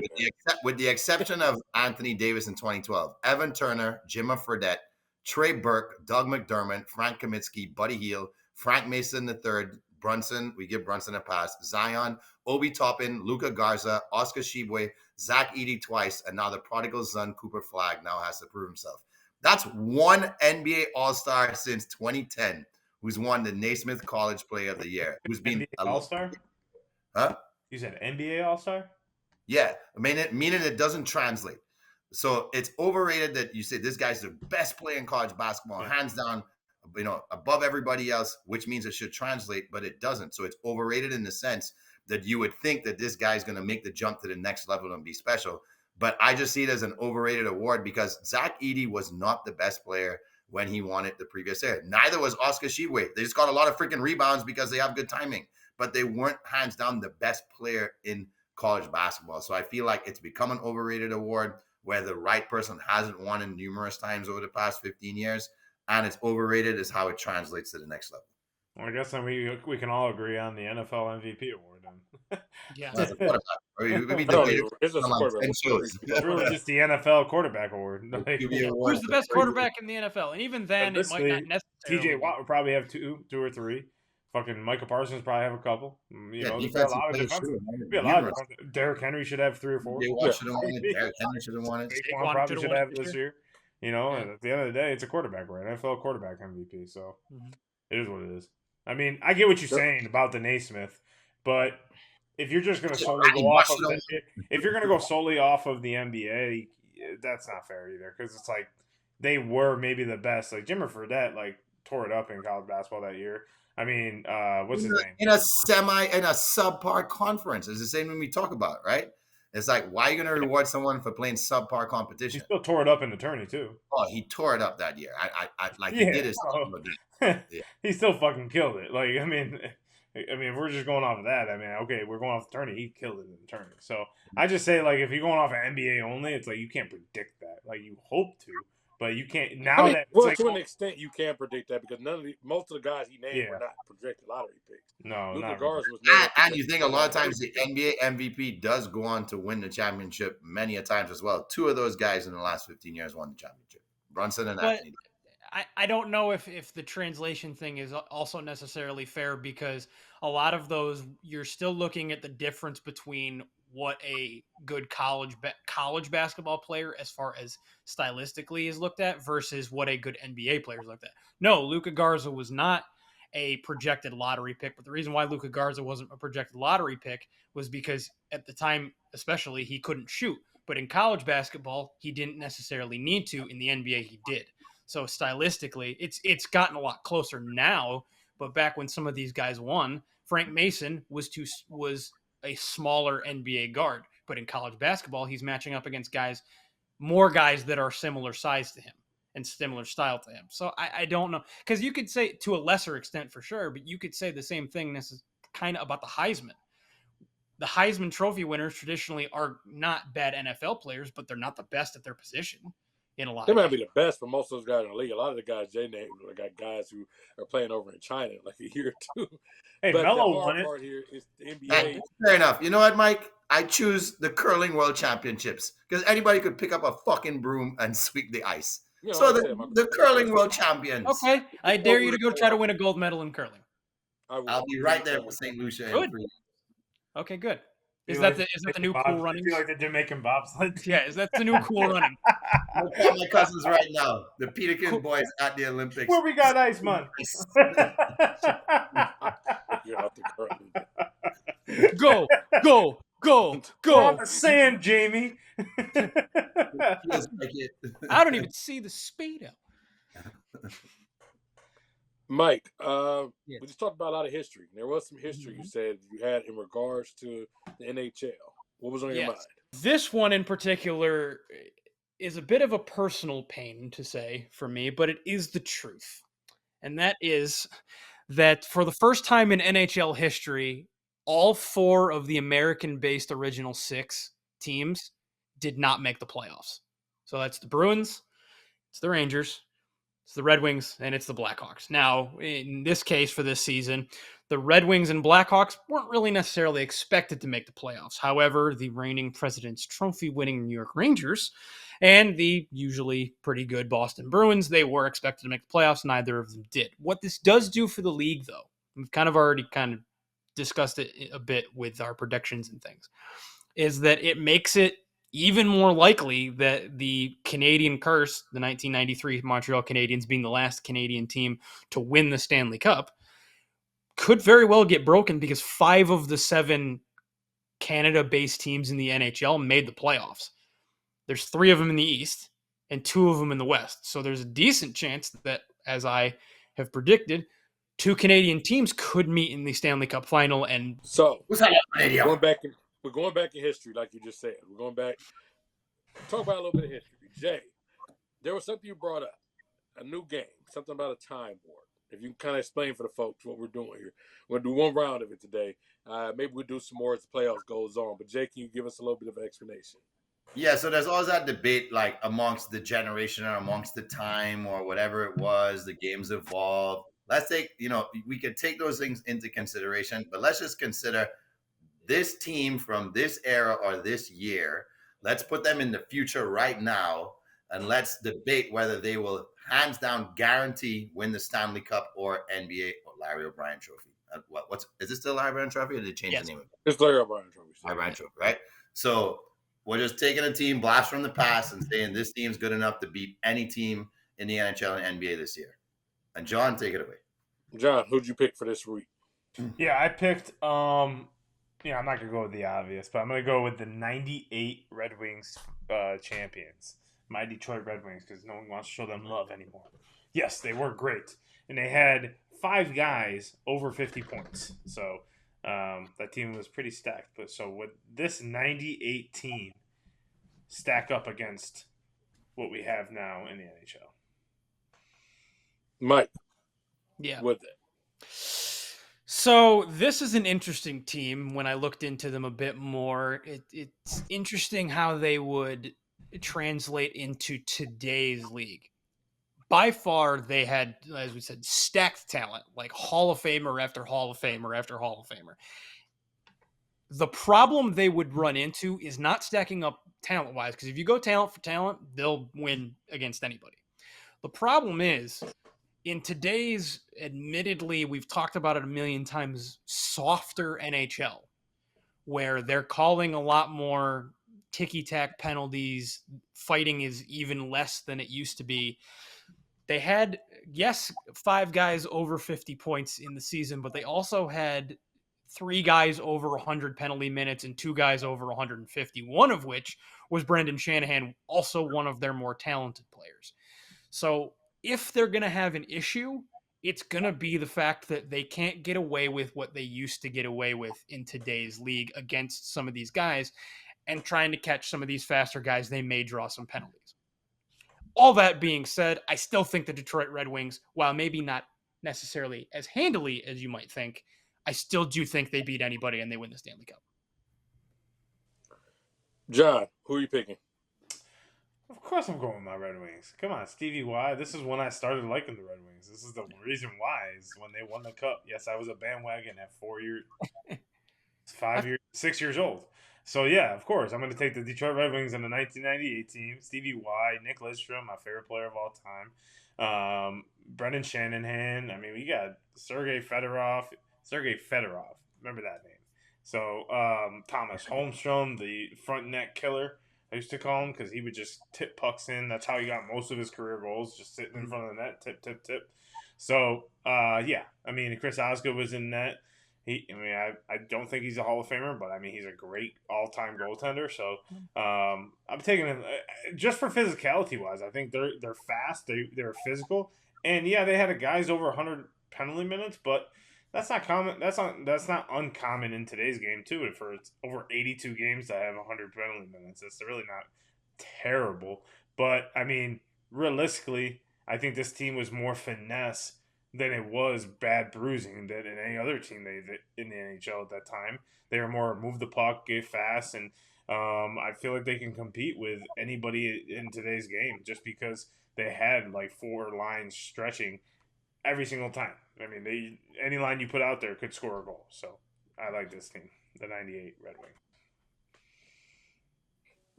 With the exception of Anthony Davis in 2012, Evan Turner, Jimmy Fredette, Trey Burke, Doug McDermott, Frank Kaminsky, Buddy Hield, Frank Mason III, Brunson, we give Brunson a pass, Zion, Obi Toppin, Luka Garza, Oscar Shibwe, Zach Edey twice, and now the prodigal son, Cooper Flagg, now has to prove himself. That's one NBA All-Star since 2010 who's won the Naismith College Player of the Year. Who's been NBA All-Star? Huh? You said NBA All-Star? Yeah, meaning it doesn't translate. So it's overrated that you say this guy's the best player in college basketball, hands down, above everybody else, which means it should translate, but it doesn't. So it's overrated in the sense that you would think that this guy's going to make the jump to the next level and be special. But I just see it as an overrated award because Zach Edey was not the best player when he won it the previous year. Neither was Oscar Shibwe. They just got a lot of freaking rebounds because they have good timing, but they weren't hands down the best player in college basketball. So I feel like it's become an overrated award where the right person hasn't won it numerous times over the past 15 years. And it's overrated is how it translates to the next level. Well, I guess then we can all agree on the NFL MVP award then. Yeah. It's really just the NFL quarterback award. Who's the best quarterback in the NFL? And even then, it might not necessarily. TJ Watt would probably have two or three. Fucking Micah Parsons probably have a couple. There'd be a lot of defense. Derrick Henry should have 3 or 4. Derrick Henry should have won it. Saquon probably should have this year. And at the end of the day, it's a quarterback, right? NFL quarterback MVP. So it is what it is. I mean, I get what you're saying about the Naismith, but if you're just going to solely go off of if you're going to go solely off of the NBA, that's not fair either. Because it's like they were maybe the best. Like Jimmer Fredette, like tore it up in college basketball that year. I mean, what's his name? In a subpar conference. It's the same when we talk about, right? It's like, why are you going to reward someone for playing subpar He competition? still tore it up in the tourney too. Oh, he tore it up that year. I like Yeah, he did his oh. thing. Yeah. He still fucking killed it. Like, I mean, if we're just going off of that, I mean, okay, we're going off the tourney. He killed it in the tourney. So I just say, like, if you're going off of NBA only, it's like you can't predict that. Like, you hope to, but you can't. Now I mean, that it's well, like, to an extent, you can predict that because most of the guys he named were not projected lottery picks. no, Luka not Garza was never And you think a lot of times the NBA MVP does go on to win the championship many a times as well. 2 of those guys in the last 15 years won the championship. Brunson and But Anthony. I don't know if the translation thing is also necessarily fair because a lot of those you're still looking at the difference between what a good college basketball player as far as stylistically is looked at versus what a good NBA player is looked at. No, Luka Garza was not a projected lottery pick, but the reason why Luka Garza wasn't a projected lottery pick was because at the time, especially, he couldn't shoot. But in college basketball, he didn't necessarily need to. In the NBA, he did. So stylistically, it's gotten a lot closer now. But back when some of these guys won, Frank Mason was a smaller NBA guard. But in college basketball, he's matching up against more guys that are similar size to him and similar style to him. So I don't know, because you could say to a lesser extent for sure, but you could say the same thing. This is kind of about the Heisman. The Heisman Trophy winners traditionally are not bad NFL players, but they're not the best at their position. In a lot they of might cases. be the best for most of those guys in the league. A lot of the guys Jay named got guys who are playing over in China in like a year or two. Hey, But Melo the won hard it. part here is the NBA. Fair enough. You know what, Mike? I choose the curling world championships because anybody could pick up a fucking broom and sweep the ice. You know, So like I said, the curling world champions. Okay, I dare you to go try to win a gold medal in curling. I'll be right there for St. Lucia. Good. Okay, good. Is Like that the new cool running? You like the Jamaican bobsled? Yeah, is that the new cool running? I'll call my cousins right now. The Peterkin boys at the Olympics. Where we got ice, man. You're out the curling. Go. We're on the sand, Jamie. Feels like it. I don't even see the speedo. Mike, Yeah. we just talked about a lot of history. There was some history you said you had in regards to the NHL. What was on your mind? This one in particular is a bit of a personal pain to say for me, but it is the truth. And that is that for the first time in NHL history, all 4 of the American-based original 6 teams did not make the playoffs. So that's the Bruins, it's the Rangers, it's the Red Wings, and it's the Blackhawks. Now, in this case for this season, the Red Wings and Blackhawks weren't really necessarily expected to make the playoffs. However, the reigning President's Trophy winning New York Rangers and the usually pretty good Boston Bruins, they were expected to make the playoffs. Neither of them did. What this does do for the league, though, we've kind of already discussed it a bit with our predictions and things, is that it makes it even more likely that the Canadian curse, the 1993 Montreal Canadiens being the last Canadian team to win the Stanley Cup, could very well get broken because 5 of the 7 Canada-based teams in the NHL made the playoffs. There's 3 of them in the East and 2 of them in the West. So there's a decent chance that, as I have predicted, 2 Canadian teams could meet in the Stanley Cup final. And so What's that we're going back in history, like you just said. We're going back. Talk about a little bit of history. Jay, there was something you brought up, a new game, something about a time warp. If you can kind of explain for the folks what we're doing here. We're going to do one round of it today. Maybe we'll do some more as the playoffs goes on. But Jay, can you give us a little bit of an explanation? Yeah, so there's always that debate, like amongst the generation or amongst the time or whatever it was, the games evolved. Let's take, we could take those things into consideration, but let's just consider this team from this era or this year. Let's put them in the future right now, and let's debate whether they will hands down guarantee win the Stanley Cup or NBA or Larry O'Brien Trophy. Is it still Larry O'Brien Trophy, or did they change the name of it? It's Larry O'Brien Trophy. Larry O'Brien Trophy, right? So we're just taking a team blast from the past and saying this team's good enough to beat any team in the NHL and NBA this year. And John, take it away. John, who'd you pick for this week? Yeah, I picked. I'm not gonna go with the obvious, but I'm gonna go with the '98 Red Wings champions. my Detroit Red Wings because no one wants to show them love anymore. Yes, they were great. And they had 5 guys over 50 points. So that team was pretty stacked. But so would this 98 team stack up against what we have now in the NHL? Mike, Yeah. with it. So this is an interesting team. When I looked into them a bit more, it's interesting how they would translate into today's league. By far, they had, as we said, stacked talent, like Hall of Famer after Hall of Famer after Hall of Famer. The problem they would run into is not stacking up talent-wise, because if you go talent for talent, they'll win against anybody. The problem is, in today's, admittedly, we've talked about it a million times, softer NHL, where they're calling a lot more ticky-tack penalties, fighting is even less than it used to be. They had, yes, 5 guys over 50 points in the season, but they also had 3 guys over 100 penalty minutes and 2 guys over 150, one of which was Brendan Shanahan, also one of their more talented players. So if they're going to have an issue, it's going to be the fact that they can't get away with what they used to get away with in today's league against some of these guys, and trying to catch some of these faster guys, they may draw some penalties. All that being said, I still think the Detroit Red Wings, while maybe not necessarily as handily as you might think, I still do think they beat anybody and they win the Stanley Cup. John, who are you picking? Of course I'm going with my Red Wings. Come on, Stevie Y. This is when I started liking the Red Wings. This is the reason why, is when they won the Cup. Yes, I was a bandwagon at 4 years, 5 years, 6 years old. So, yeah, of course, I'm going to take the Detroit Red Wings in the 1998 team. Stevie Y, Nick Lidstrom, my favorite player of all time. Brendan Shanahan. I mean, we got Sergei Fedorov. Remember that name. So, Thomas Holmstrom, the front net killer, I used to call him, because he would just tip pucks in. That's how he got most of his career goals, just sitting in front of the net, tip, tip, tip. So, yeah. I mean, Chris Osgood was in net. I don't think he's a Hall of Famer, but I mean, he's a great all-time goaltender. So I'm taking him just for physicality wise. I think they're fast, they're physical, and yeah, they had a guys over 100 penalty minutes, but that's not common. That's not uncommon in today's game too. For it's over 82 games to have 100 penalty minutes, it's really not terrible. But I mean, realistically, I think this team was more finesse than it was bad bruising than in any other team in the NHL at that time. They were more move the puck, get fast, and I feel like they can compete with anybody in today's game just because they had like 4 lines stretching every single time. I mean, any line you put out there could score a goal. So I like this team, the 98 Red Wing.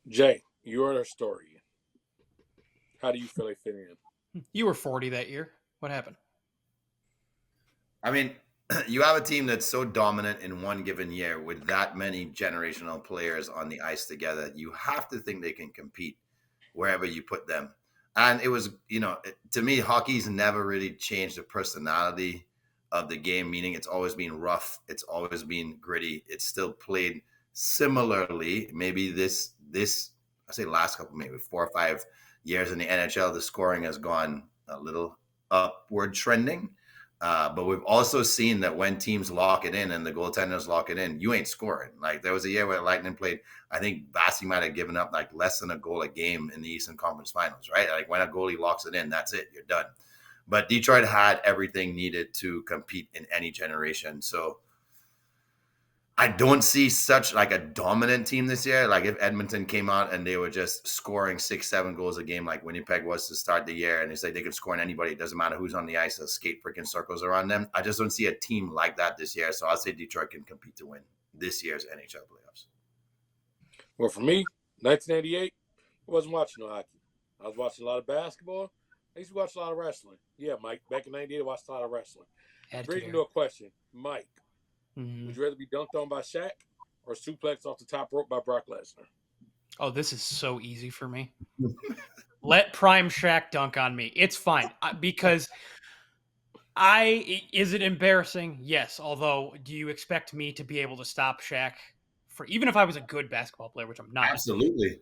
Jay, you're our story. How do you feel they fit in? You were 40 that year. What happened? I mean, you have a team that's so dominant in one given year with that many generational players on the ice together. You have to think they can compete wherever you put them. And it was, to me, hockey's never really changed the personality of the game, meaning it's always been rough. It's always been gritty. It's still played similarly. Maybe this I say last couple, maybe 4 or 5 years in the NHL, the scoring has gone a little upward trending. But we've also seen that when teams lock it in and the goaltenders lock it in, you ain't scoring. Like there was a year where Lightning played, I think Bassey might have given up like less than a goal a game in the Eastern Conference Finals, right? Like when a goalie locks it in, that's it, you're done. But Detroit had everything needed to compete in any generation. So I don't see such like a dominant team this year. Like if Edmonton came out and they were just scoring 6-7 goals a game, like Winnipeg was to start the year, and they say they could score on anybody, it doesn't matter who's on the ice, they'll skate freaking circles around them. I just don't see a team like that this year. So I'll say Detroit can compete to win this year's NHL playoffs. Well, for me, 1988, I wasn't watching no hockey. I was watching a lot of basketball. I used to watch a lot of wrestling. Yeah, Mike, back in 98, I watched a lot of wrestling. Bringing to a question, Mike. Mm-hmm. Would you rather be dunked on by Shaq or suplex off the top rope by Brock Lesnar? Oh, this is so easy for me. Let Prime Shaq dunk on me. It's fine. Because is it embarrassing? Yes. Although, do you expect me to be able to stop Shaq even if I was a good basketball player, which I'm not? Absolutely.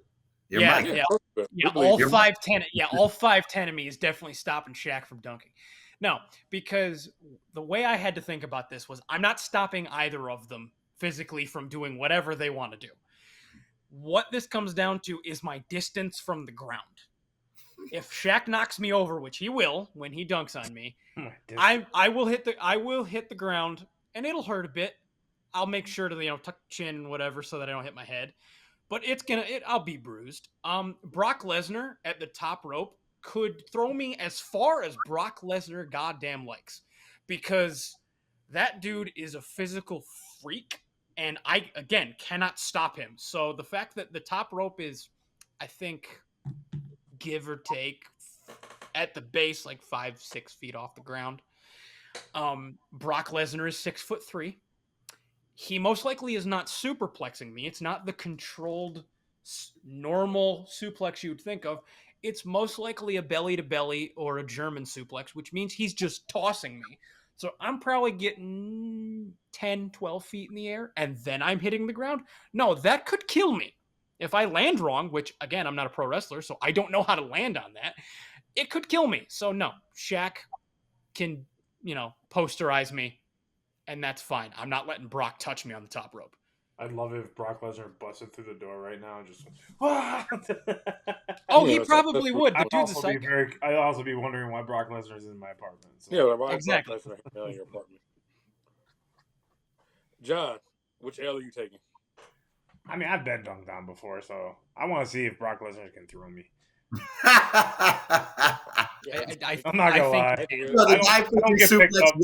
Your Yeah, mic. yeah. We Yeah, believe all you. 5'10. Yeah, all 5'10 of me is definitely stopping Shaq from dunking. No, because the way I had to think about this was I'm not stopping either of them physically from doing whatever they want to do. What this comes down to is my distance from the ground. If Shaq knocks me over, which he will when he dunks on me, I will hit the ground and it'll hurt a bit. I'll make sure to tuck chin and whatever so that I don't hit my head. But I'll be bruised. Brock Lesnar at the top rope could throw me as far as Brock Lesnar goddamn likes, because that dude is a physical freak, and I again cannot stop him. So the fact that the top rope is, I think, give or take, at the base like 5-6 feet off the ground. Brock Lesnar is 6'3". He most likely is not superplexing me. It's not the controlled, normal suplex you would think of. It's most likely a belly to belly or a German suplex, which means he's just tossing me. So I'm probably getting 10, 12 feet in the air, and then I'm hitting the ground. No, that could kill me. If I land wrong, which, again, I'm not a pro wrestler, so I don't know how to land on that, it could kill me. So, no, Shaq can, posterize me, and that's fine. I'm not letting Brock touch me on the top rope. I'd love it if Brock Lesnar busted through the door right now and just. Oh, he probably would. The dude's a psycho. I'd also be wondering why Brock Lesnar's in my apartment. So. Yeah, why exactly. Brock Lesnar in your apartment? John, which L are you taking? I mean, I've been dunked on before, so I want to see if Brock Lesnar can throw me. I'm not gonna lie. I don't get picked up. I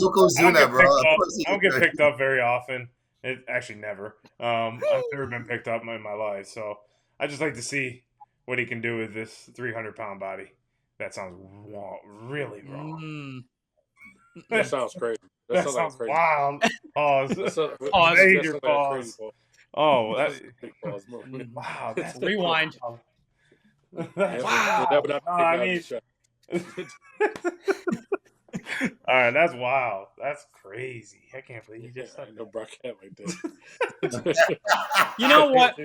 don't get picked up very often. It actually never. I've never been picked up in my life, so I just like to see what he can do with this 300-pound body. That sounds really wrong. That sounds crazy. That sounds crazy. Wild. Pause. Major pause. Oh, wow. That's rewind. Wow. I mean, all right, that's wild. That's crazy. I can't believe you just said no Brock like that. You know what?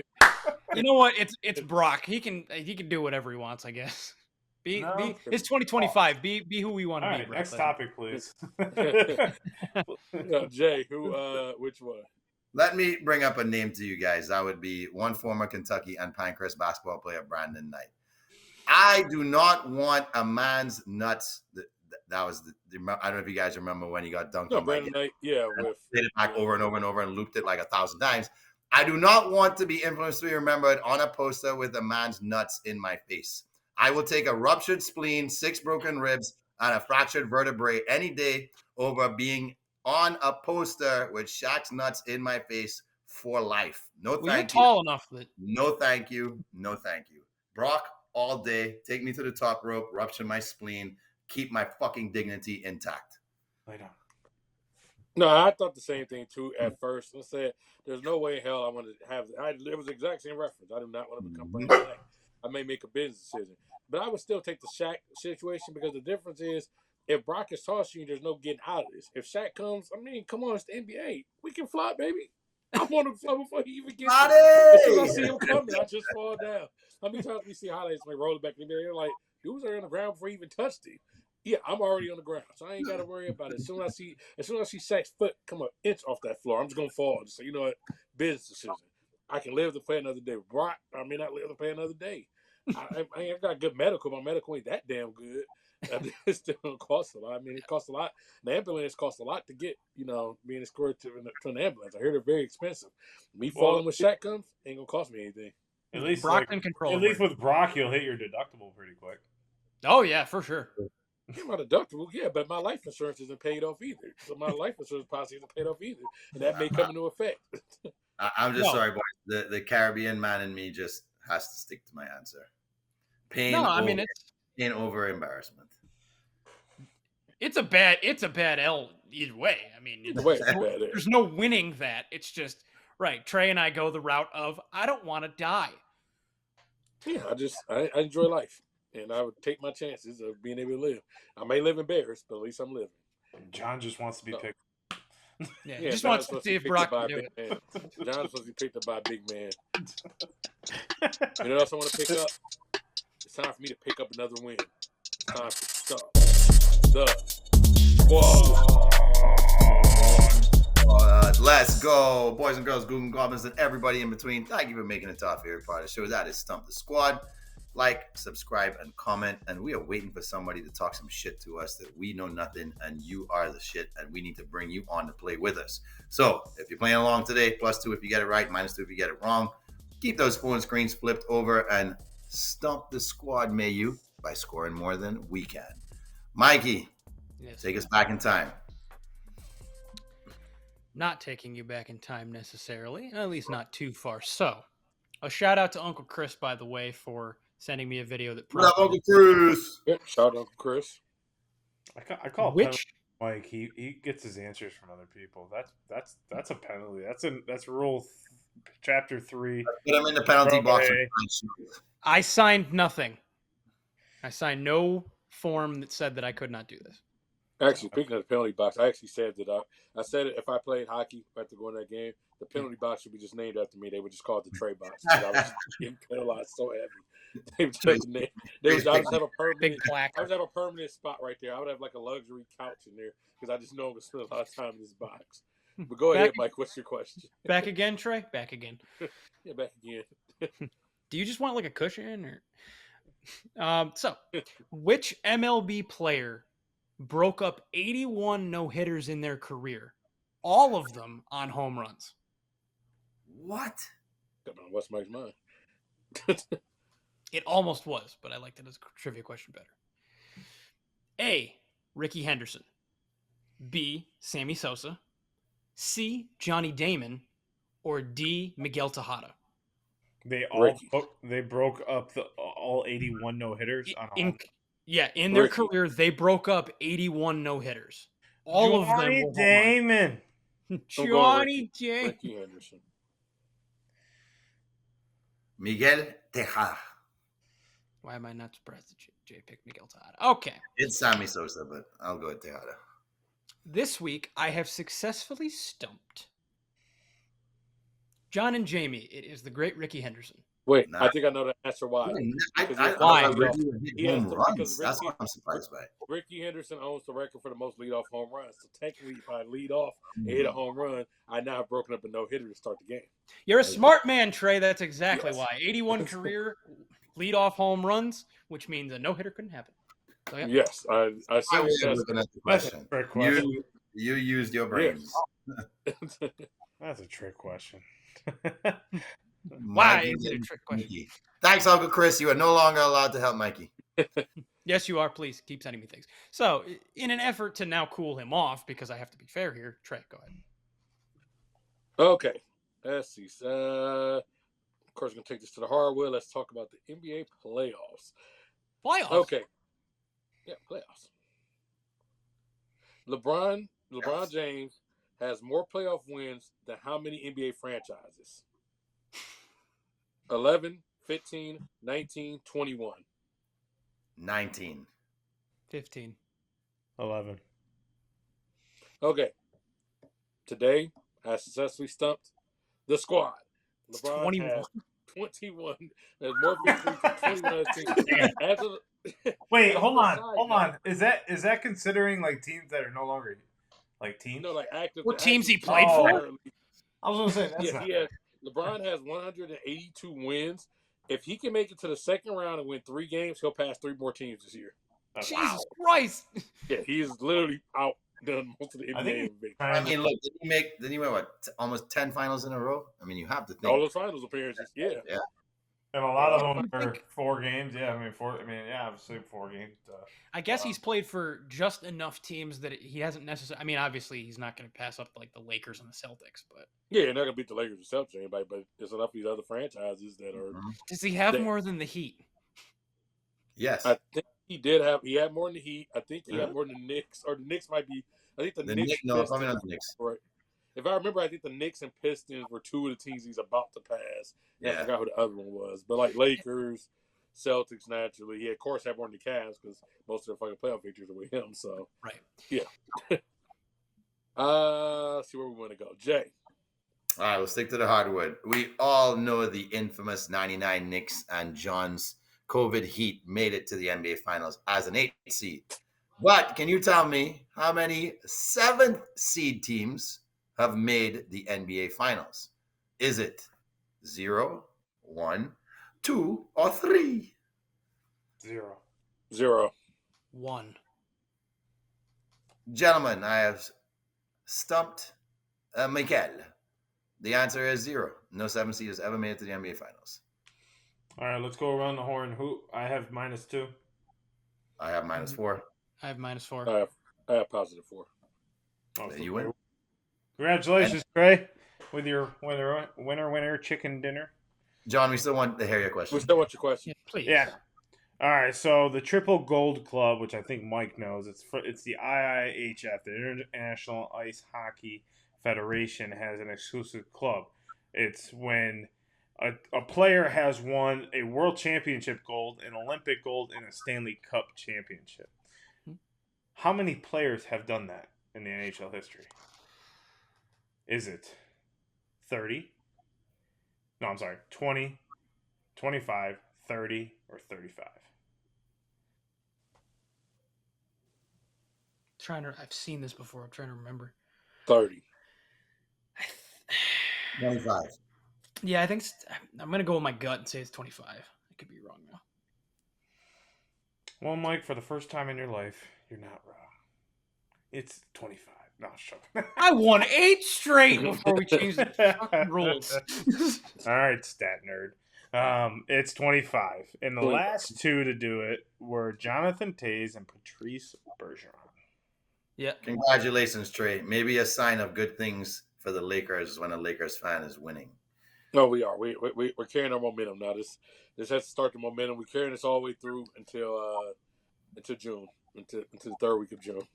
It's Brock. He can do whatever he wants, I guess. It's 2025. Be who we want to be. Right, next topic, please. Jay, which one? Let me bring up a name to you guys. That would be one former Kentucky and Pinecrest basketball player, Brandon Knight. I do not want a man's nuts. That was I don't know if you guys remember when he got dunked on. Brandon Knight, yeah. Played it back over and over and over and looped it like 1,000 times. I do not want to be influenced to be remembered on a poster with a man's nuts in my face. I will take a ruptured spleen, 6 broken ribs, and a fractured vertebrae any day over being on a poster with Shaq's nuts in my face for life. No, thank you. You're tall enough that. No, thank you. No, thank you. Brock, all day. Take me to the top rope, rupture my spleen, keep my fucking dignity intact. Lay down. No, I thought the same thing too at first. I said, "There's no way in hell I want to have." It was the exact same reference. I do not want to become Brandon Knight. I may make a business decision, but I would still take the Shaq situation, because the difference is, if Brock is tossing you, there's no getting out of this. If Shaq comes, I mean, come on, it's the NBA. We can fly, baby. I want to fly before he even gets there. As soon as I see him coming, I just fall down. How many times we see highlights when roll it back in there, like, dudes are on the ground before he even touched him. Yeah, I'm already on the ground, so I ain't got to worry about it. As soon as I see Shaq's foot come an inch off that floor, I'm just gonna fall. So you know what? Business decision. I can live to play another day. Brock, I may not live to play another day. I got good medical. My medical ain't that damn good. It still costs a lot. I mean, it costs a lot. The ambulance costs a lot to get, being escorted to an ambulance. I hear they're very expensive. Me falling with Shaq comes ain't gonna cost me anything. At least Brock can control. At least with Brock, you'll hit your deductible pretty quick. Oh yeah, for sure. Yeah, my deductible, yeah, but my life insurance isn't paid off either. So my life insurance policy isn't paid off either, and that may come into effect. I'm just sorry, boys. The Caribbean man in me just has to stick to my answer. Pain over embarrassment. It's a bad L either way. I mean, there's no winning that. It's just right. Trey and I go the route of I don't want to die. Yeah, I enjoy life, and I would take my chances of being able to live. I may live embarrassed, but at least I'm living. John just wants to be picked. Yeah, Yeah, just John wants is to supposed see to if be Brock picked up can by do a it. big man. John is supposed to be picked up by a big man. You know what else I want to pick up? It's time for me to pick up another win. It's time for Stump the Squad. Let's go, boys and girls, goons and goblins, and everybody in between. Thank you for making it to our favorite part of the show. That is Stump the Squad. Like, subscribe, and comment. And we are waiting for somebody to talk some shit to us that we know nothing, and you are the shit, and we need to bring you on to play with us. So if you're playing along today, +2 if you get it right, -2 if you get it wrong. Keep those phone screens flipped over and stump the squad, may you, by scoring more than we can. Mikey, Yes. take us back in time. Not taking you back in time necessarily, at least not too far. So, a shout out to Uncle Chris, by the way, for sending me a video that What up, prompted Uncle Cruz? Yeah, shout out to Uncle Chris. I call which Mike. He gets his answers from other people. That's a penalty. That's rule chapter 3. Put him in the penalty box. Okay. I signed nothing. I signed no form that said that I could not do this. Actually, speaking of the penalty box, I actually said that I said it, if I played hockey after going that game, the penalty box should be just named after me. They would just call it the Trey box. I was getting penalized so heavy. They would just I would have a permanent Big plaque. I would have a permanent spot right there. I would have like a luxury couch in there because I just know I'm gonna spend a lot of time in this box. But go ahead, Mike. What's your question? Back again, Trey? Back again. Yeah, back again. Do you just want like a cushion or so which MLB player broke up 81 no-hitters in their career? All of them on home runs. What? What's Mike's mind? It almost was, but I liked it as a trivia question better. A. Ricky Henderson. B. Sammy Sosa. C. Johnny Damon. Or D. Miguel Tejada. They broke up all 81 no hitters on home. In their Ricky. career, they broke up 81 no hitters. All of them. Johnny were home Damon. runs. I'm going Johnny Damon. Ricky Henderson. Miguel Tejada. Why am I not surprised that Jay picked Miguel Tejada? Okay. It's Sammy Sosa, but I'll go with Tejada. This week, I have successfully stumped John and Jamie. It is the great Ricky Henderson. Wait, Nah. I think I know the answer why. Why? That's what I'm surprised by. Ricky Henderson owns the record for the most leadoff home runs. So technically, if I lead off and hit a home run, I now have broken up a no-hitter to start the game. You're a smart man, Trey. That's exactly Yes. why. 81 career leadoff home runs, which means a no-hitter couldn't happen. So, yeah. Yes, I I see was that's looking at the That's a question. trick question. You used your brains. That's a trick question. Why Mikey is it a and trick question? Mikey. Thanks, Uncle Chris. You are no longer allowed to help Mikey. Yes, you are. Please keep sending me things. So, in an effort to now cool him off, because I have to be fair here, Trey, go ahead. Okay, let's see. Of course, we're going to take this to the hardwood. Let's talk about the NBA playoffs. Playoffs? Okay. Yeah, playoffs. LeBron James has more playoff wins than how many NBA franchises? 11, 15, 19, 21. 19. 15. 11. Okay. Today, I successfully stumped the squad. LeBron 21. has 21. There's more victories than 21 teams. Wait, hold on. Is that considering like teams that are no longer like teams? No, like active. What teams he played for? I was gonna say that's not. LeBron has 182 wins. If he can make it to the second round and win 3 games, he'll pass 3 more teams this year. Jesus Christ! Yeah, he is literally outdone most of the NBA. I mean, look, did he win almost 10 finals in a row? I mean, you have to think. All those finals appearances, yeah. And a lot of them are 4 games. Yeah, obviously 4 games. I guess he's played for just enough teams that he hasn't necessarily. I mean, obviously, he's not going to pass up like the Lakers and the Celtics, but yeah, you're not going to beat the Lakers or Celtics or anybody. But there's enough of these other franchises that are. Does he have more than the Heat? Yes, I think he did have. He had more than the Heat. I think he had more than the Knicks, or the Knicks might be. I think the Knicks. No, probably not the Knicks. Right. If I remember, I think the Knicks and Pistons were 2 of the teams he's about to pass. Yeah. I forgot who the other one was. But like Lakers, Celtics, naturally. He, of course, had more than the Cavs because most of their fucking playoff victories are with him. So, right. Yeah. let's see where we want to go. Jay. All right, we'll stick to the hardwood. We all know the infamous 99 Knicks and John's COVID Heat made it to the NBA Finals as an 8th seed. But can you tell me how many 7th seed teams have made the NBA Finals? Is it 0, 1, 2, or 3? 0. 0. 1. Gentlemen, I have stumped Michael. The answer is 0. No 7 seed has ever made it to the NBA Finals. All right, let's go around the horn. Who? I have -2. I have -4. I have -4. I have +4. Oh, so You win. Congratulations, Trey, with your winner chicken dinner. John, we still want to hear your question. We still want your question. Yeah, please. Yeah. All right, so the Triple Gold Club, which I think Mike knows, it's the IIHF, the International Ice Hockey Federation, has an exclusive club. It's when a player has won a World Championship gold, an Olympic gold, and a Stanley Cup championship. How many players have done that in the NHL history? Is it 30? No, I'm sorry, 20, 25, 30, or 35? I've seen this before. I'm trying to remember. 30. 25. Yeah, I think I'm gonna go with my gut and say it's 25. I could be wrong though. Well, Mike, for the first time in your life, you're not wrong. It's 25. No, shut up. I won 8 straight before we changed the fucking rules. All right, stat nerd. It's 25. And the last 2 to do it were Jonathan Toews and Patrice Bergeron. Yeah. Congratulations, Trey. Maybe a sign of good things for the Lakers when a Lakers fan is winning. No, we are. We're carrying our momentum now. This has to start the momentum. We're carrying this all the way through until June, until the 3rd week of June.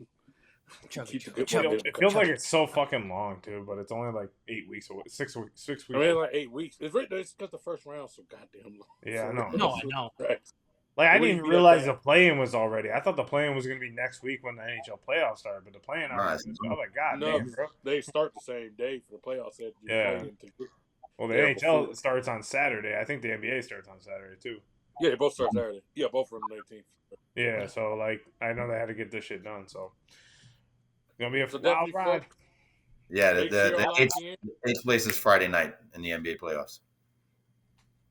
It feels like it's so fucking long too, but it's only like 8 weeks away, 6 weeks. I mean, like 8 weeks. It's because the first round so goddamn long. Yeah, I know. No, I know. Right. Like, I didn't even realize the play-in was already. I thought the play-in was going to be next week when the NHL playoffs started, but the play-in already. I was like, God damn, bro. They start the same day for the playoffs. Yeah. Well, the NHL starts on Saturday. I think the NBA starts on Saturday, too. Yeah, they both start Saturday. Yeah, both from the 19th. Yeah, so, like, I know they had to get this shit done, so. It's going to be a wild ride. Yeah, the 8th place is Friday night in the NBA playoffs.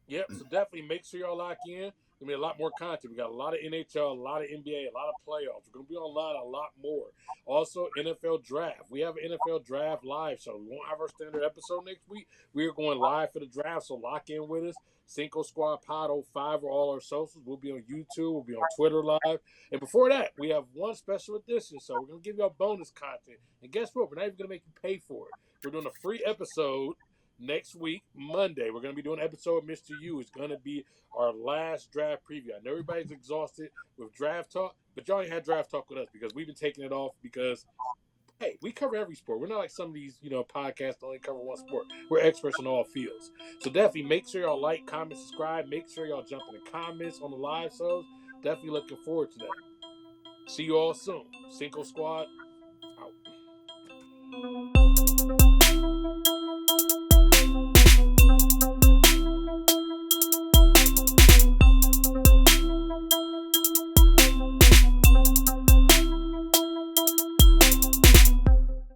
Yep, so definitely make sure y'all lock in. There's going to be a lot more content. We got a lot of NHL, a lot of NBA, a lot of playoffs. We're going to be online a lot more. Also, NFL Draft. We have an NFL Draft live show. We won't have our standard episode next week. We are going live for the draft, so lock in with us. Cinco Squad Pod 05 or all our socials. We'll be on YouTube. We'll be on Twitter live. And before that, we have one special edition, so we're going to give y'all bonus content. And guess what? We're not even going to make you pay for it. We're doing a free episode next week, Monday. We're going to be doing an episode of Mr. U. It's going to be our last draft preview. I know everybody's exhausted with draft talk, but y'all ain't had draft talk with us because we've been taking it off because, hey, we cover every sport. We're not like some of these, podcasts that only cover one sport. We're experts in all fields. So definitely make sure y'all like, comment, subscribe. Make sure y'all jump in the comments on the live shows. Definitely looking forward to that. See you all soon. Cinco Squad out.